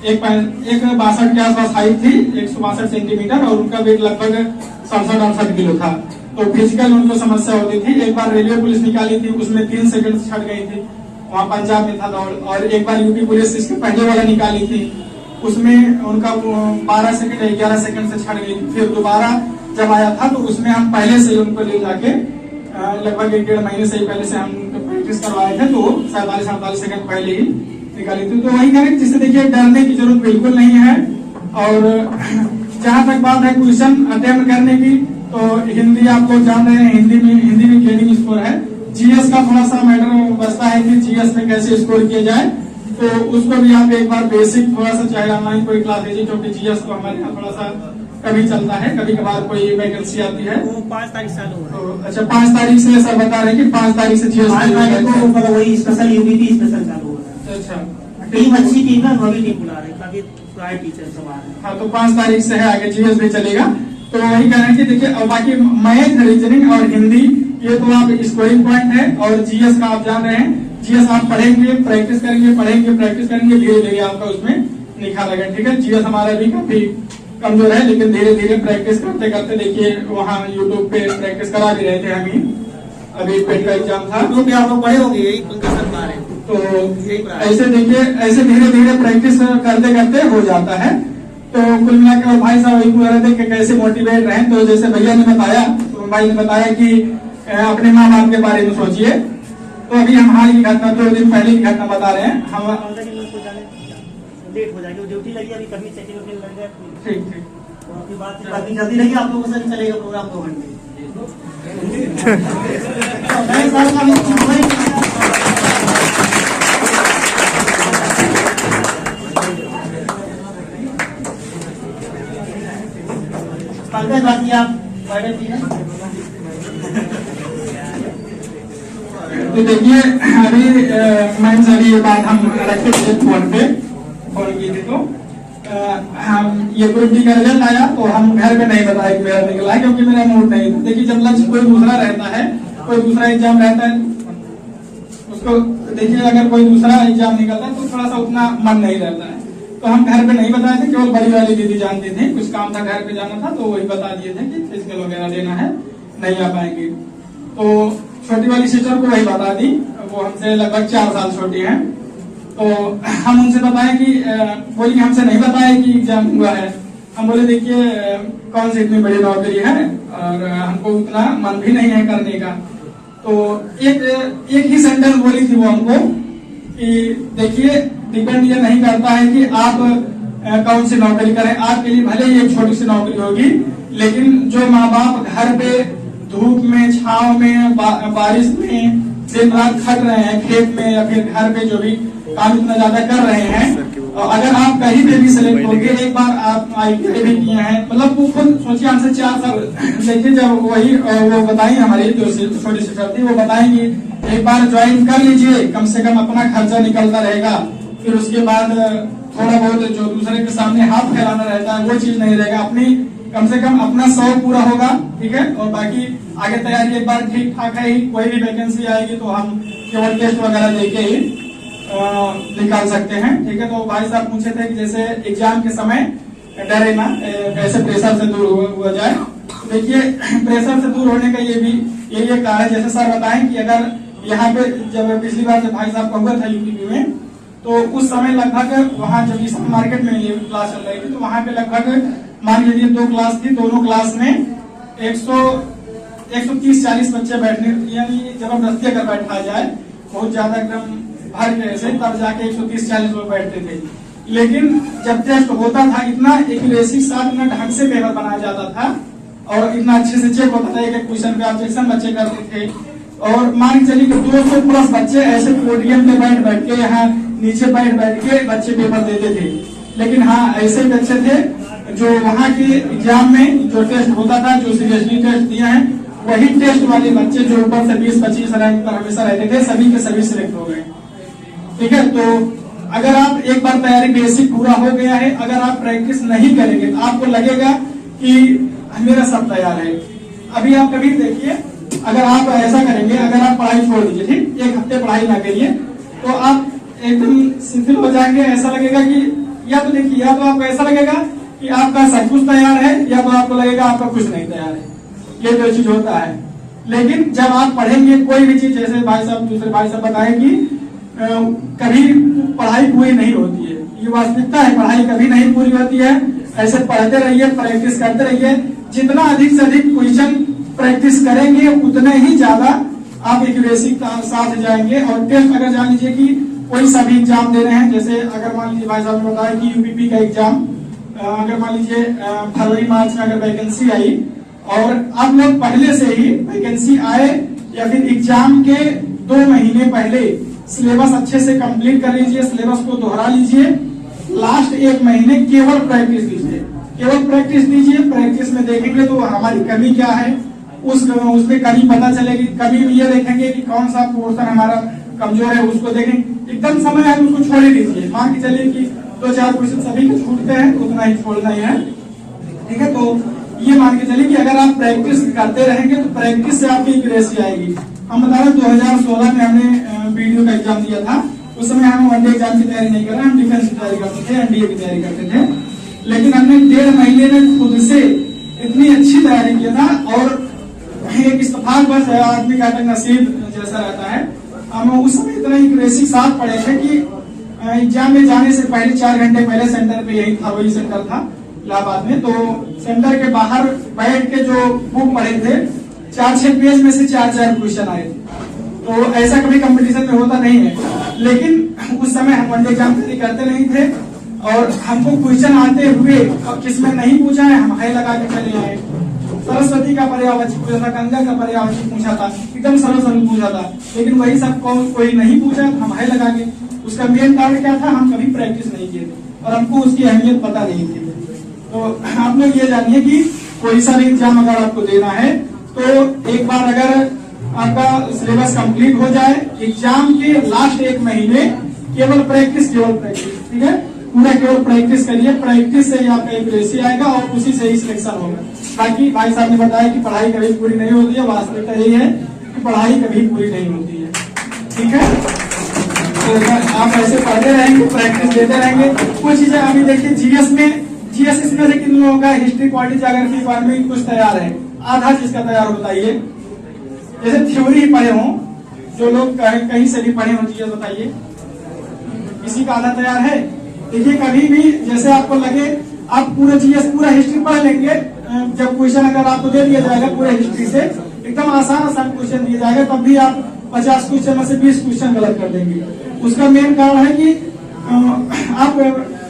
एक 62 के आसपास हाइट थी, 162 सेंटीमीटर, और उनका वेट लगभग 67-68 किलो था। तो फिजिकल उनको समस्या होती थी। एक बार रेलवे पुलिस निकाली थी, उसमें 3 सेकंड छट गई थी, वहाँ पंजाब में था दौड़। और एक बार यूपी पुलिस इसके पहले वाला निकाली थी, उसमें उनका 12 सेकंड 11 सेकंड से छट गई थी। फिर दोबारा जब आया था तो उसमें हम पहले से उनको ले जाके लगभग 1-1.5 महीने से पहले से हम प्रैक्टिस करवाए थे, तो 47-48 सेकंड पहले ही निकाली थी। तो वही करें, जिससे देखिए डरने की जरूरत बिल्कुल नहीं है। और जहाँ तक बात है क्वेश्चन अटेम्प्ट करने की, तो हिंदी आप लोग जान रहे हैं, हिंदी में ग्रेडिंग स्कोर है। जीएस का थोड़ा सा मैटर बचता है कि जीएस में कैसे स्कोर किया जाए, तो उसको भी आप एक बार बेसिक थोड़ा सा चाहे ऑनलाइन कोई क्लास लीजिए, क्योंकि जीएस तो हमारे यहाँ थोड़ा सा कभी चलता है, कभी कभार कोई वैकेंसी आती है। वो 5 तारीख चालू हो रहा है। तो अच्छा 5 तारीख से सर बता रहे हैं कि 5 तारीख से जीएस मतलब वही स्पेशल यूपीटी स्पेशल चालू हो रहा है। अच्छा टीम अच्छी टीम है, वही टीम बुला रहे हैं, काफी प्राय टीचर सब आ रहे हैं। हाँ, तो 5 तारीख से है, आगे जीएस भी चलेगा। तो वही कह रहे हैं कि देखिए, और बाकी मैथ, रीजनिंग और हिंदी ये तो आप स्कोरिंग पॉइंट है। और जीएस का आप जान रहे हैं, जीएस आप पढ़ेंगे, प्रैक्टिस करेंगे, पढ़ेंगे, प्रैक्टिस करेंगे, धीरे धीरे आपका उसमें निखार लगेगा। ठीक है, जीएस हमारा भी काफी कमजोर है, लेकिन धीरे धीरे प्रैक्टिस करते करते देखिए वहाँ यूट्यूब पे प्रैक्टिस करा भी रहे थे हम ही। अभी पेट का एग्जाम था, तो क्या आप लोग पढ़े होंगे, यही पंकज सर बता रहे हैं। तो ऐसे देखिए, ऐसे धीरे धीरे प्रैक्टिस करते करते हो जाता है। तो कुल मिलाकर भाई साहब वही पूछ रहे थे कि कैसे मोटिवेट रहें। तो जैसे भैया ने बताया, तो भाई ने बताया कि अपने माँ बाप के बारे में सोचिए। तो अभी हम हाल की घटना, 2 दिन पहले की घटना बता रहे हैं हम। लेट हो जाएगी, ड्यूटी लगी अभी, कभी चेकिंग लग जाए। ठीक ठीक, तो आपकी बात काफी जल्दी रही, आप लोगों से चलेगा प्रोग्राम 2 घंटे। पंकज बाकी आप पढ़े भी हैं। तो देखिए अभी मैम से ये बात हम रखे थे फोन की थी। तो हम ये ग्रुप डी का रिजल्ट आया, तो हम घर में नहीं बताया कि मेरा निकला है, क्योंकि मेरा मूड नहीं था। देखिए जब लक्ष्य कोई दूसरा रहता है, कोई दूसरा एग्जाम रहता है, उसको देखिए अगर कोई दूसरा एग्जाम निकलता है तो थोड़ा सा उतना मन नहीं रहता है। तो हम घर पे नहीं बताए थे, केवल बड़ी वाली दीदी जानती थी, कुछ काम था घर पे जाना था, तो वही बता दिए थे कि फिजिकल वगैरह देना है, नहीं आ पाएंगे। तो छोटी वाली सिस्टर को वही बता दी, वो हमसे लगभग 4 साल छोटी है। तो हम उनसे बताए कि बोली हमसे नहीं बताया कि एग्जाम हुआ है। हम बोले देखिए कौन सी इतनी बड़ी नौकरी है और हमको उतना मन भी नहीं है करने का। तो एक ही सेंटेंस बोली थी वो हमको कि देखिए डिपेंड ये नहीं करता है कि आप कौन सी नौकरी करें, आपके लिए भले ही एक छोटी सी नौकरी होगी, लेकिन जो माँ बाप घर पे धूप में, छाव में, बारिश में दिन रात खट रहे हैं, खेत में या फिर घर पे जो भी काम इतना ज्यादा कर रहे हैं, अगर आप कहीं पे भी सिलेक्ट होंगे, एक बार आप ITI भी किए हैं, मतलब वो खुद सोचिए हमसे 4 साल। देखिए जब वही वो बताई हमारी जो छोटी सिस्टर थी, वो बताएंगी एक बार ज्वाइन कर लीजिए, कम से कम अपना खर्चा निकलता रहेगा, फिर उसके बाद थोड़ा बहुत जो दूसरे के सामने हाथ फैलाना रहता है वो चीज नहीं रहेगा, अपनी कम से कम अपना शौक पूरा होगा। ठीक है, और बाकी आगे तैयारी एक बार ठीक ठाक है ही, कोई भी वैकेंसी आएगी तो हम केवल टेस्ट वगैरह देके ही निकाल सकते हैं। ठीक है, तो भाई साहब पूछे थे कि जैसे एग्जाम के समय डरे ना, कैसे प्रेशर से दूर हुआ जाए। देखिए प्रेशर से दूर होने का ये कारण है, जैसे सर बताएं कि अगर यहाँ पे जब पिछली बार जब भाई साहब का हुआ था यूपी में, तो उस समय लगभग वहाँ जब इस मार्केट में ये क्लास चल रही थी, तो वहाँ पे लगभग मान लीजिए 2 क्लास थी, दोनों क्लास में 130-140 बच्चे बैठने, यानी जबरदस्ती अगर बैठा जाए बहुत ज्यादा एकदम भर के ऐसे, तब जाके 130-140 लोग बैठते थे। लेकिन जब टेस्ट होता था, इतना एक्यूरेसी के साथ इतना ढंग से पेपर बनाया जाता था और इतना अच्छे से चेक होता था, एक क्वेश्चन पे ऑब्जेक्शन बच्चे करते थे। और मान के चलिए कि 200 प्लस बच्चे ऐसे पोडियम पे बैठ के, यहाँ नीचे बैठ के बच्चे पेपर देते थे। लेकिन हाँ, ऐसे बच्चे थे जो वहाँ के एग्जाम में जो टेस्ट होता था, जो सीरियसली टेस्ट दिया है, वही टेस्ट वाले बच्चे जो ऊपर से 20-25 रैंक पर हमेशा रहते थे, सभी के सभी सिलेक्ट हो गए। ठीक है, तो अगर आप एक बार तैयारी बेसिक पूरा हो गया है, अगर आप प्रैक्टिस नहीं करेंगे तो आपको लगेगा कि मेरा सब तैयार है। अभी आप कभी देखिए, अगर आप ऐसा करेंगे, अगर आप पढ़ाई छोड़ दीजिए, ठीक, 1 हफ्ते पढ़ाई ना करिए, तो आप एकदम शिथिल हो जाएंगे, ऐसा लगेगा कि या तो देखिए, या तो आपको ऐसा लगेगा कि आपका सब कुछ तैयार है, या तो आपको लगेगा आपका कुछ नहीं तैयार है। ये दो चीज होता है। लेकिन जब आप पढ़ेंगे कोई भी चीज, जैसे भाई साहब दूसरे भाई साहब बताए कि कभी पढ़ाई पूरी नहीं होती है, ये वास्तविकता है, पढ़ाई कभी नहीं पूरी होती है। ऐसे पढ़ते रहिए, प्रैक्टिस करते रहिए, जितना अधिक से अधिक क्वेश्चन प्रैक्टिस करेंगे उतने ही ज्यादा आप एक्यूरेसी के साथ जाएंगे। और टेस्ट अगर जान लीजिए कि कोई सभी एग्जाम दे रहे हैं, जैसे अगर मान लीजिए भाई साहब ने बताया कि यूपीपी का एग्जाम अगर मान लीजिए फरवरी मार्च में अगर वैकेंसी आई और आप लोग पहले से ही वैकेंसी आए या फिर एग्जाम के 2 महीने पहले सिलेबस अच्छे से कंप्लीट कर लीजिए, सिलेबस को दोहरा लीजिए, लास्ट 1 महीने केवल प्रैक्टिस कीजिए, केवल प्रैक्टिस दीजिए। प्रैक्टिस में देखेंगे तो हमारी कमी क्या है, उसमें कमी पता चलेगी। कमी में ये देखेंगे कि कौन सा पोर्शन हमारा कमजोर है, उसको देखेंगे। एकदम समय है उसको छोड़ ही दीजिए। मान के चलिए कि 2-4 क्वेश्चन सभी के छूटते हैं, उतना ही छोड़ना ही है, ठीक है। तो ये मान के चलिए कि अगर आप प्रैक्टिस करते रहेंगे तो प्रैक्टिस से आपकी एक्यूरेसी आएगी। हम बता रहे 2016 में हमने वीडियो का एग्जाम दिया था। उस समय हम वनडे एग्जाम की तैयारी नहीं कर रहे, हम डिफेंस की तैयारी करते थे, एनडीए की तैयारी करते थे। लेकिन हमने 1.5 महीने में खुद से इतनी अच्छी तैयारी किया था। और एक इत्तेफाक बस है, आदमी का नसीब जैसा रहता है। हम उस समय इतना एक्यूरेसी साथ पढ़े थे कि एग्जाम में जाने से पहले 4 घंटे पहले सेंटर पे यही था, वही सेंटर था इलाहाबाद में। तो सेंटर के बाहर बैठ के जो बुक पढ़े थे, 4-6 पेज में से 4-4 क्वेश्चन आए थे। तो ऐसा कभी कंपटीशन में होता नहीं है। लेकिन उस समय हम वनडे एग्जाम तैयारी करते नहीं थे और हमको क्वेश्चन आते हुए अब किसमें नहीं पूछा है, हम हाई लगा के चले आए। सरस्वती का पर्यायवाची पूछा था, गंगा का पर्यायवाची पूछा था, एकदम सरल सरल पूछा था। लेकिन वही सब कोई नहीं पूछा, हम हाई लगा के। उसका मेन कारण क्या था, हम कभी प्रैक्टिस नहीं किए थे और हमको उसकी अहमियत पता नहीं थी। तो आप लोग ये जानिए कि कोई सा भी एग्जाम अगर आपको देना है तो एक बार अगर आपका सिलेबस कंप्लीट हो जाए, एग्जाम के लास्ट 1 महीने केवल प्रैक्टिस, ठीक है। पूरा केवल प्रैक्टिस करिए, प्रैक्टिस से ही आपका एक्यूरेसी आएगा और उसी से ही सिलेक्शन होगा। बाकी भाई साहब ने बताया कि पढ़ाई कभी पूरी नहीं होती है, वास्तविकता यही है कि पढ़ाई कभी पूरी नहीं होती है, ठीक है। तो आप ऐसे पढ़ते रहेंगे, प्रैक्टिस देते रहेंगे। कुछ चीजें अभी देखिए जीएस इसमें से किन लोगों का हिस्ट्री, पॉलिटिक्स, ज्योग्राफी, इकोनॉमी कुछ तैयार है, आधा चीज का तैयार हो, बताइए। जैसे थ्योरी पढ़े हों, जो लोग कहीं से भी पढ़े हों, जीएस बताइए, किसी का आधा तैयार है। देखिए कभी भी जैसे आपको लगे आप पूरा जीएस पूरा हिस्ट्री पढ़ लेंगे, जब क्वेश्चन अगर आपको दे दिया जाएगा पूरे हिस्ट्री से, एकदम आसान क्वेश्चन दिया जाएगा, तब भी आप 50 क्वेश्चन में से 20 क्वेश्चन गलत कर देंगे। उसका मेन कारण है कि आप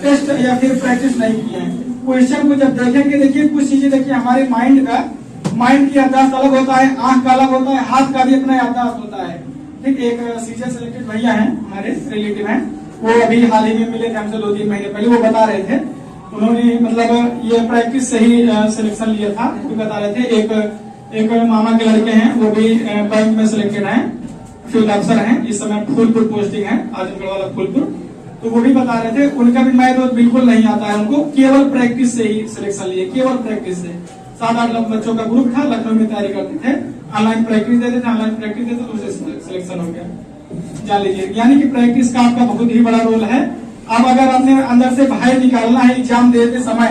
टेस्ट या फिर प्रैक्टिस नहीं किए हैं। क्वेश्चन को जब देखेंगे, देखिए कुछ चीजें देखिए, हमारे माइंड की याददाश्त अलग होता है, आंख का अलग होता है, हाथ का भी अपना याददाश्त होता है, ठीक। एक सीजन सेलेक्टेड भैया हैं, हमारे रिलेटिव हैं, वो अभी हाल ही में मिले थे हमसे 2-3 महीने पहले। वो बता रहे थे, उन्होंने मतलब ये प्रैक्टिस से ही सिलेक्शन लिया था। वो बता रहे थे एक मामा के लड़के हैं, वो भी बैंक में सिलेक्टेड हैं, फील्ड अफसर हैं, इस समय फूलपुर पोस्टिंग है, आजमगढ़ वाला फूलपुर। तो वो भी बता रहे थे उनका भी मैथ तो बिल्कुल नहीं आता है उनको, केवल प्रैक्टिस से ही सिलेक्शन लिए, केवल प्रैक्टिस से। 7-8 बच्चों का ग्रुप था, लखनऊ में तैयारी करते थे, ऑनलाइन प्रैक्टिस देते थे, तो उससे सिलेक्शन हो गया। जान लीजिए, यानी कि प्रैक्टिस का आपका बहुत ही बड़ा रोल है। अब अगर आपने अंदर से बाहर निकालना है एग्जाम देते समय,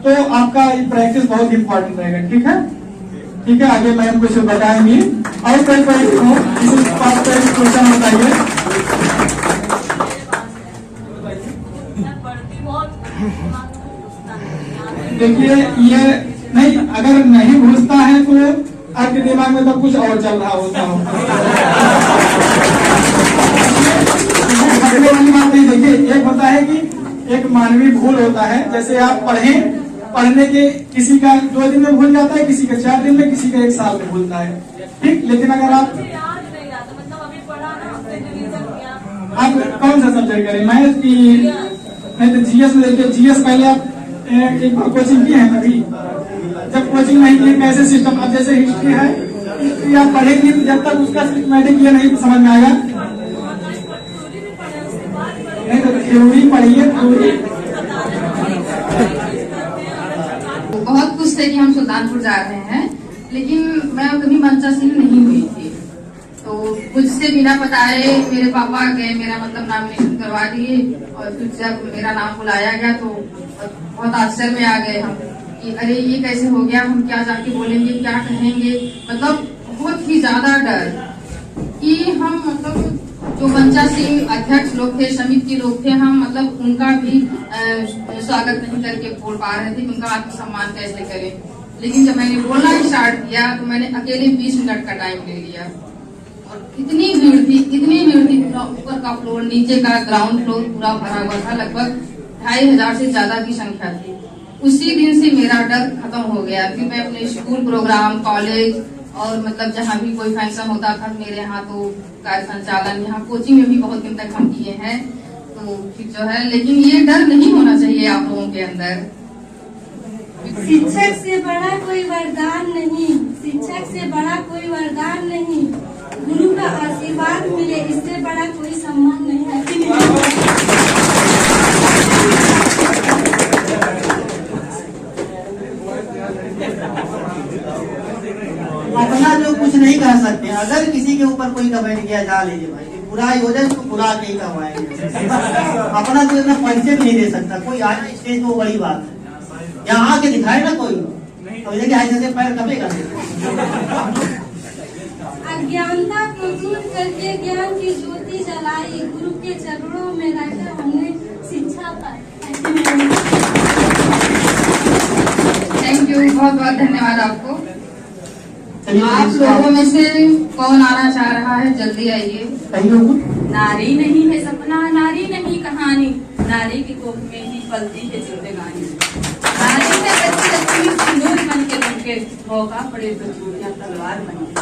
तो आपका प्रैक्टिस बहुत इंपॉर्टेंट रहेगा, ठीक है, ठीक है। आगे मैम कुछ बताएंगी और कई क्वेश्चन बताइए। देखिए ये नहीं, अगर नहीं घुसता है तो आपके दिमाग में तो कुछ और चल रहा होता हो। वाली बात नहीं। देखिए एक होता है कि एक मानवीय भूल होता है, जैसे आप पढ़ने के किसी का 2 दिन में भूल जाता है, किसी का 4 दिन में, किसी का 1 साल में भूलता है, ठीक। लेकिन अगर आप कौन सा सब्जेक्ट करें, मैथ की, नहीं तो जीएस में। देखिए जीएस पहले आप एक बार कोचिंग की है अभी, जब कोचिंग नहीं की कैसे सिस्टम, अब जैसे हिस्ट्री है, हिस्ट्री आप पढ़ेंगे तो जब तक उसका सिस्टमैटिक ये नहीं समझ में आएगा, नहीं तो थ्योरी पढ़िए, थ्योरी। बहुत खुश थे कि हम सुल्तानपुर जा रहे हैं, लेकिन मैं कभी मंचासीन नहीं हुई थी। तो मुझसे बिना बताए मेरे पापा गए, मेरा मतलब नॉमिनेशन करवा दिए। और फिर जब मेरा नाम बुलाया गया तो बहुत आश्चर्य में आ गए हम कि अरे ये कैसे हो गया, हम क्या जाके बोलेंगे, क्या कहेंगे। मतलब बहुत ही ज्यादा डर कि हम मतलब जो बंचा सिंह अध्यक्ष लोग थे, समिति के लोग थे, हम मतलब उनका भी स्वागत नहीं करके बोल पा रहे थे, उनका आत्मसम्मान कैसे करें। लेकिन जब मैंने बोलना स्टार्ट किया तो मैंने अकेले 20 मिनट का टाइम ले लिया। और इतनी भीड़ थी, पूरा ऊपर का फ्लोर, नीचे का ग्राउंड फ्लोर पूरा भरा हुआ था। लगभग 2500 से ज्यादा की संख्या थी। उसी दिन से मेरा डर खत्म हो गया। फिर मैं अपने स्कूल प्रोग्राम, कॉलेज और मतलब जहाँ भी कोई फंक्शन होता था मेरे यहाँ, तो कार्य संचालन, यहाँ कोचिंग में भी बहुत दिन तक हम किए हैं। तो फिर जो है, लेकिन ये डर नहीं होना चाहिए आप लोगों के अंदर। शिक्षक से बड़ा कोई वरदान नहीं, शिक्षक से बड़ा कोई वरदान नहीं, गुरु का आशीर्वाद मिले इससे बड़ा कोई सम्मान नहीं है। अपना जो कुछ नहीं कह सकते, अगर किसी के ऊपर कोई कमेंट किया, जा लीजिए भाई, कि बुराई हो जाए तो बुरा के ही कमाएंगे। अपना तो इतना परिचय भी नहीं दे सकता कोई। आना स्टेज तो बड़ी बात है, यहाँ आके दिखाए ना कोई, तो देखिए ऐसे पैर कमेगा। अज्ञानता को दूर करके ज्ञान की ज्योति जलाई, गुरु के चरणों में रहकर हमने शिक्षा पाई। थैंक यू, बहुत बहुत धन्यवाद आपको। आप लोगों में से कौन आना चाह रहा है, जल्दी आइए। नारी नहीं है सपना, नारी नहीं कहानी, नारी की कोख में ही पलती है जिंदगानी। नारी में बच्ची लक्ष्मी सिंदूर बन के बनके, मौका पड़े तो चूड़ियां तलवार बन के।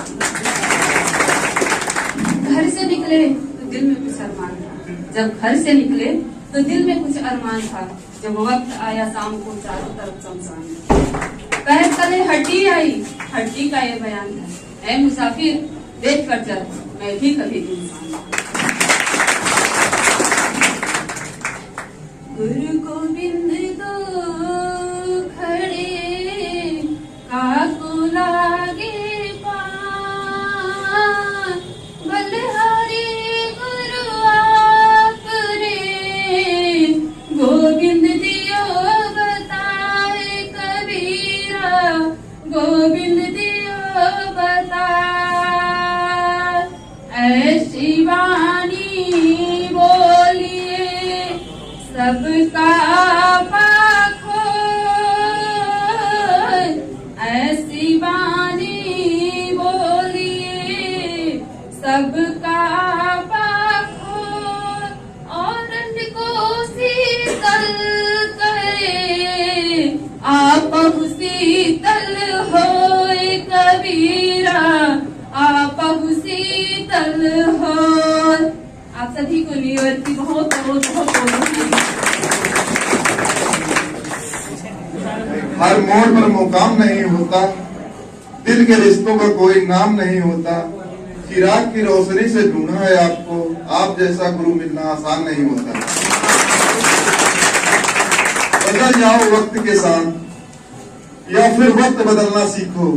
घर से निकले तो दिल में कुछ अरमान था, जब घर से निकले तो दिल में कुछ अरमान था। जब वक्त आया शाम को चारों तरफ शमशान, पैर तले हड्डी आई, हड्डी का ये बयान था, ऐ मुसाफिर देख कर चल, मैं भी कभी इंसान। गुरु गोविंद दो खड़े काको लागे पान, बलहारी गुरु आप रे, गोविंद दियो बताए कबीरा, गोविंद दियो बता। ऐसी वाणी बोलिए सबका पाखो, ऐसी वाणी बोलिए सबका पाखो, और को शीतल करे आप शीतल होए कबीरा, आप शीतल हो। आप सभी को निवर्ती बहुत बहुत बहुत हर मोड़ पर मुकाम नहीं होता, दिल के रिश्तों का कोई नाम नहीं होता। चिराग की रोशनी से ढूंढा है आपको, आप जैसा गुरु मिलना आसान नहीं होता। बदल जाओ वक्त के साथ या फिर वक्त बदलना सीखो,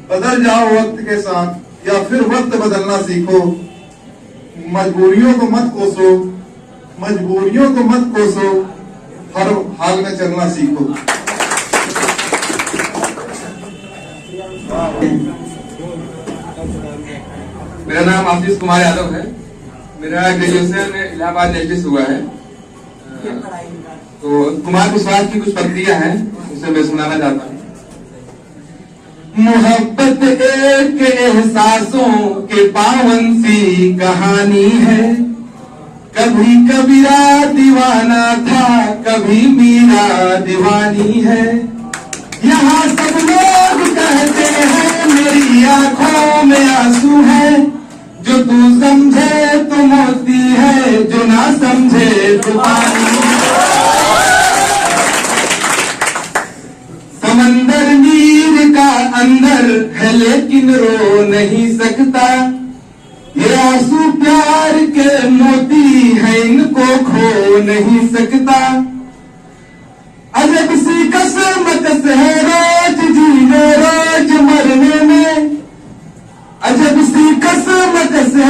बदल जाओ वक्त के साथ या फिर वक्त बदलना सीखो। मजबूरियों को मत कोसो, मजबूरियों को मत कोसो, हर हाल में चलना सीखो। मेरा नाम आशीष कुमार यादव है। मेरा ग्रेजुएशन इलाहाबाद एलटीएस हुआ है। तो कुमार कुशवाहा की कुछ पंक्तियां हैं, उसे मैं सुनाना चाहता हूँ। मोहब्बत एक एहसासों के पावन सी कहानी है, कभी कबीरा दीवाना था, कभी मीरा दीवानी है। यहाँ सब लोग कहते हैं मेरी आंखों में आंसू है, जो तू समझे तो मोती है, जो ना समझे तो पानी है। समंदर नीर का अंदर है लेकिन रो नहीं सकता, ये आंसू प्यार के मोती है, इनको खो नहीं सकता। अजब सी कसमत से है रोज जीने रोज मरने में, अजब सी कसमत से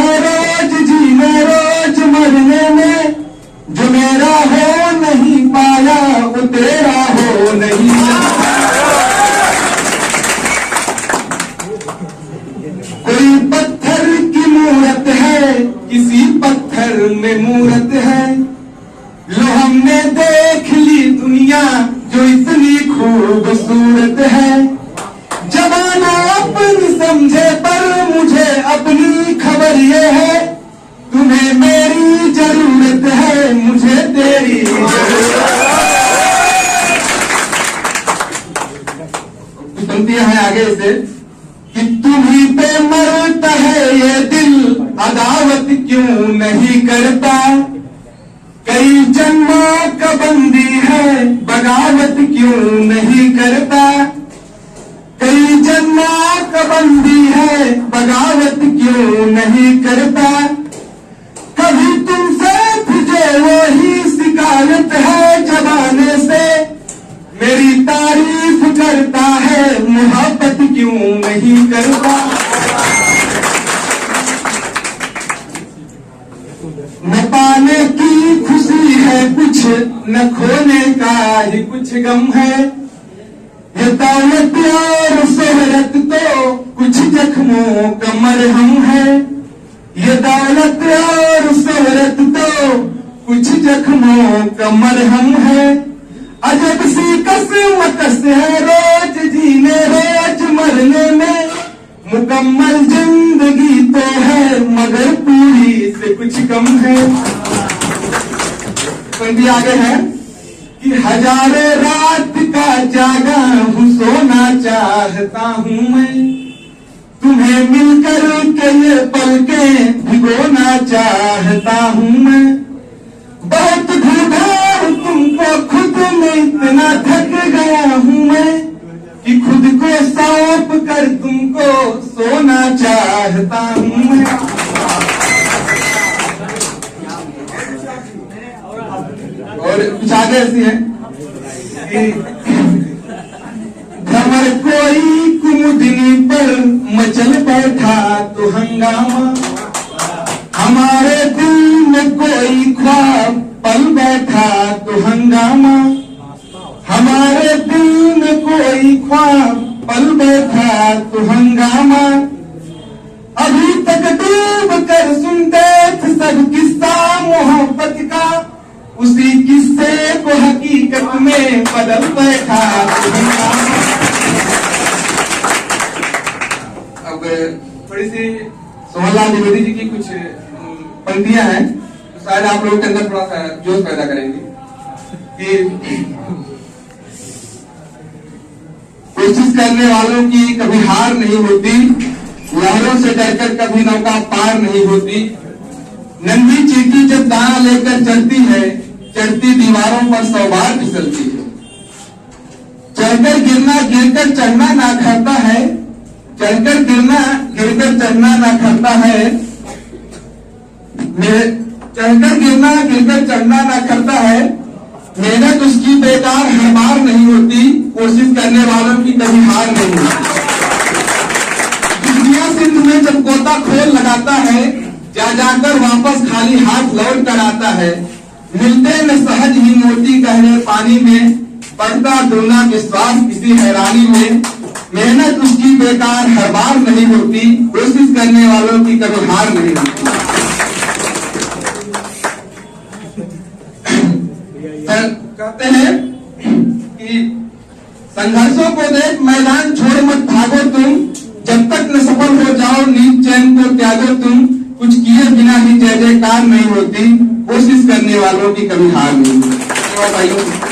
है। जमाना अपनी समझे पर मुझे अपनी खबर ये है, तुम्हें मेरी जरूरत है, मुझे तेरी पंक्तियां हैं आगे से कि तुम्ही पे मरता है ये दिल, अदावत क्यों नहीं करता, कई जन्मों का बंदी है, बगावत क्यों नहीं करता, कई जन्मों का बंदी है, बगावत क्यों नहीं करता, कभी तुमसे तुझे वही शिकायत है जमाने से, मेरी तारीफ करता है, मोहब्बत क्यों नहीं करता। न पाने की खुशी है कुछ, न खोने का ही कुछ गम है, ये दौलत और शोहरत तो कुछ जख्मों का मरहम है, ये दौलत और शोहरत तो कुछ जख्मों का मरहम है, अजब सी कसमकस है रोज जीने रोज मरने में, मुकम्मल जिंदगी तो है मगर पूरी से कुछ कम है। पंक्ति आगे है कि हजारों रात का जागा हूँ, सोना चाहता हूँ मैं, तुम्हें मिलकर के ये पलकें भिगोना चाहता हूँ मैं, बहुत भूखा हूँ तुमको खुद में, इतना थक गया हूँ मैं कि खुद को सौंप कर तुमको सोना चाहता हूँ मैं। और कुछ आगे ऐसी है कि भ्रमर कोई कुमुदिनी पर मचल बैठा तो हंगामा, हमारे दिल में कोई ख्वाब पल बैठा तो हंगामा, हमारे दिल में कोई ख्वाब पल बैठा तो हंगामा, अभी तक डूब कर सुनते थे सब किस्सा मोहब्बत का, उसी किस्से को हकीकत में बदल बैठा तो हंगामा। अब थोड़ी सी सोहनलाल द्विवेदी जी की कुछ पंक्तियां हैं, तो शायद आप लोगों के अंदर थोड़ा सा जोश पैदा करेंगे कि कोशिश करने वालों की कभी हार नहीं होती, लहरों से डरकर कभी नौका पार नहीं होती, नन्ही चींटी जब दाना लेकर चढ़ती है, चढ़ती दीवारों पर 100 बार फिसलती है, चढ़कर गिरना गिरकर चढ़ना ना करता है, चढ़कर गिरना गिरकर चढ़ना ना करता है, चढ़कर गिरना गिरकर चढ़ना ना करता है, मेहनत उसकी बेकार हर बार नहीं होती, कोशिश करने वालों की कभी हार नहीं होती। दुनिया सिंध में जब गोताखोर लगाता है, जा जाकर वापस खाली हाथ लौट कर आता है, मिलते न सहज ही मोती गहरे पानी में, पड़ता दुना विश्वास किसी हैरानी में, मेहनत उसकी बेकार हर बार नहीं होती, कोशिश करने वालों की कभी हार नहीं होती। कहते हैं कि संघर्षों को देख मैदान छोड़ मत भागो तुम, जब तक न सफल हो जाओ नींद चैन को त्यागो तुम, कुछ किए बिना ही जय जयकार नहीं होती, कोशिश करने वालों की कभी हार नहीं होती।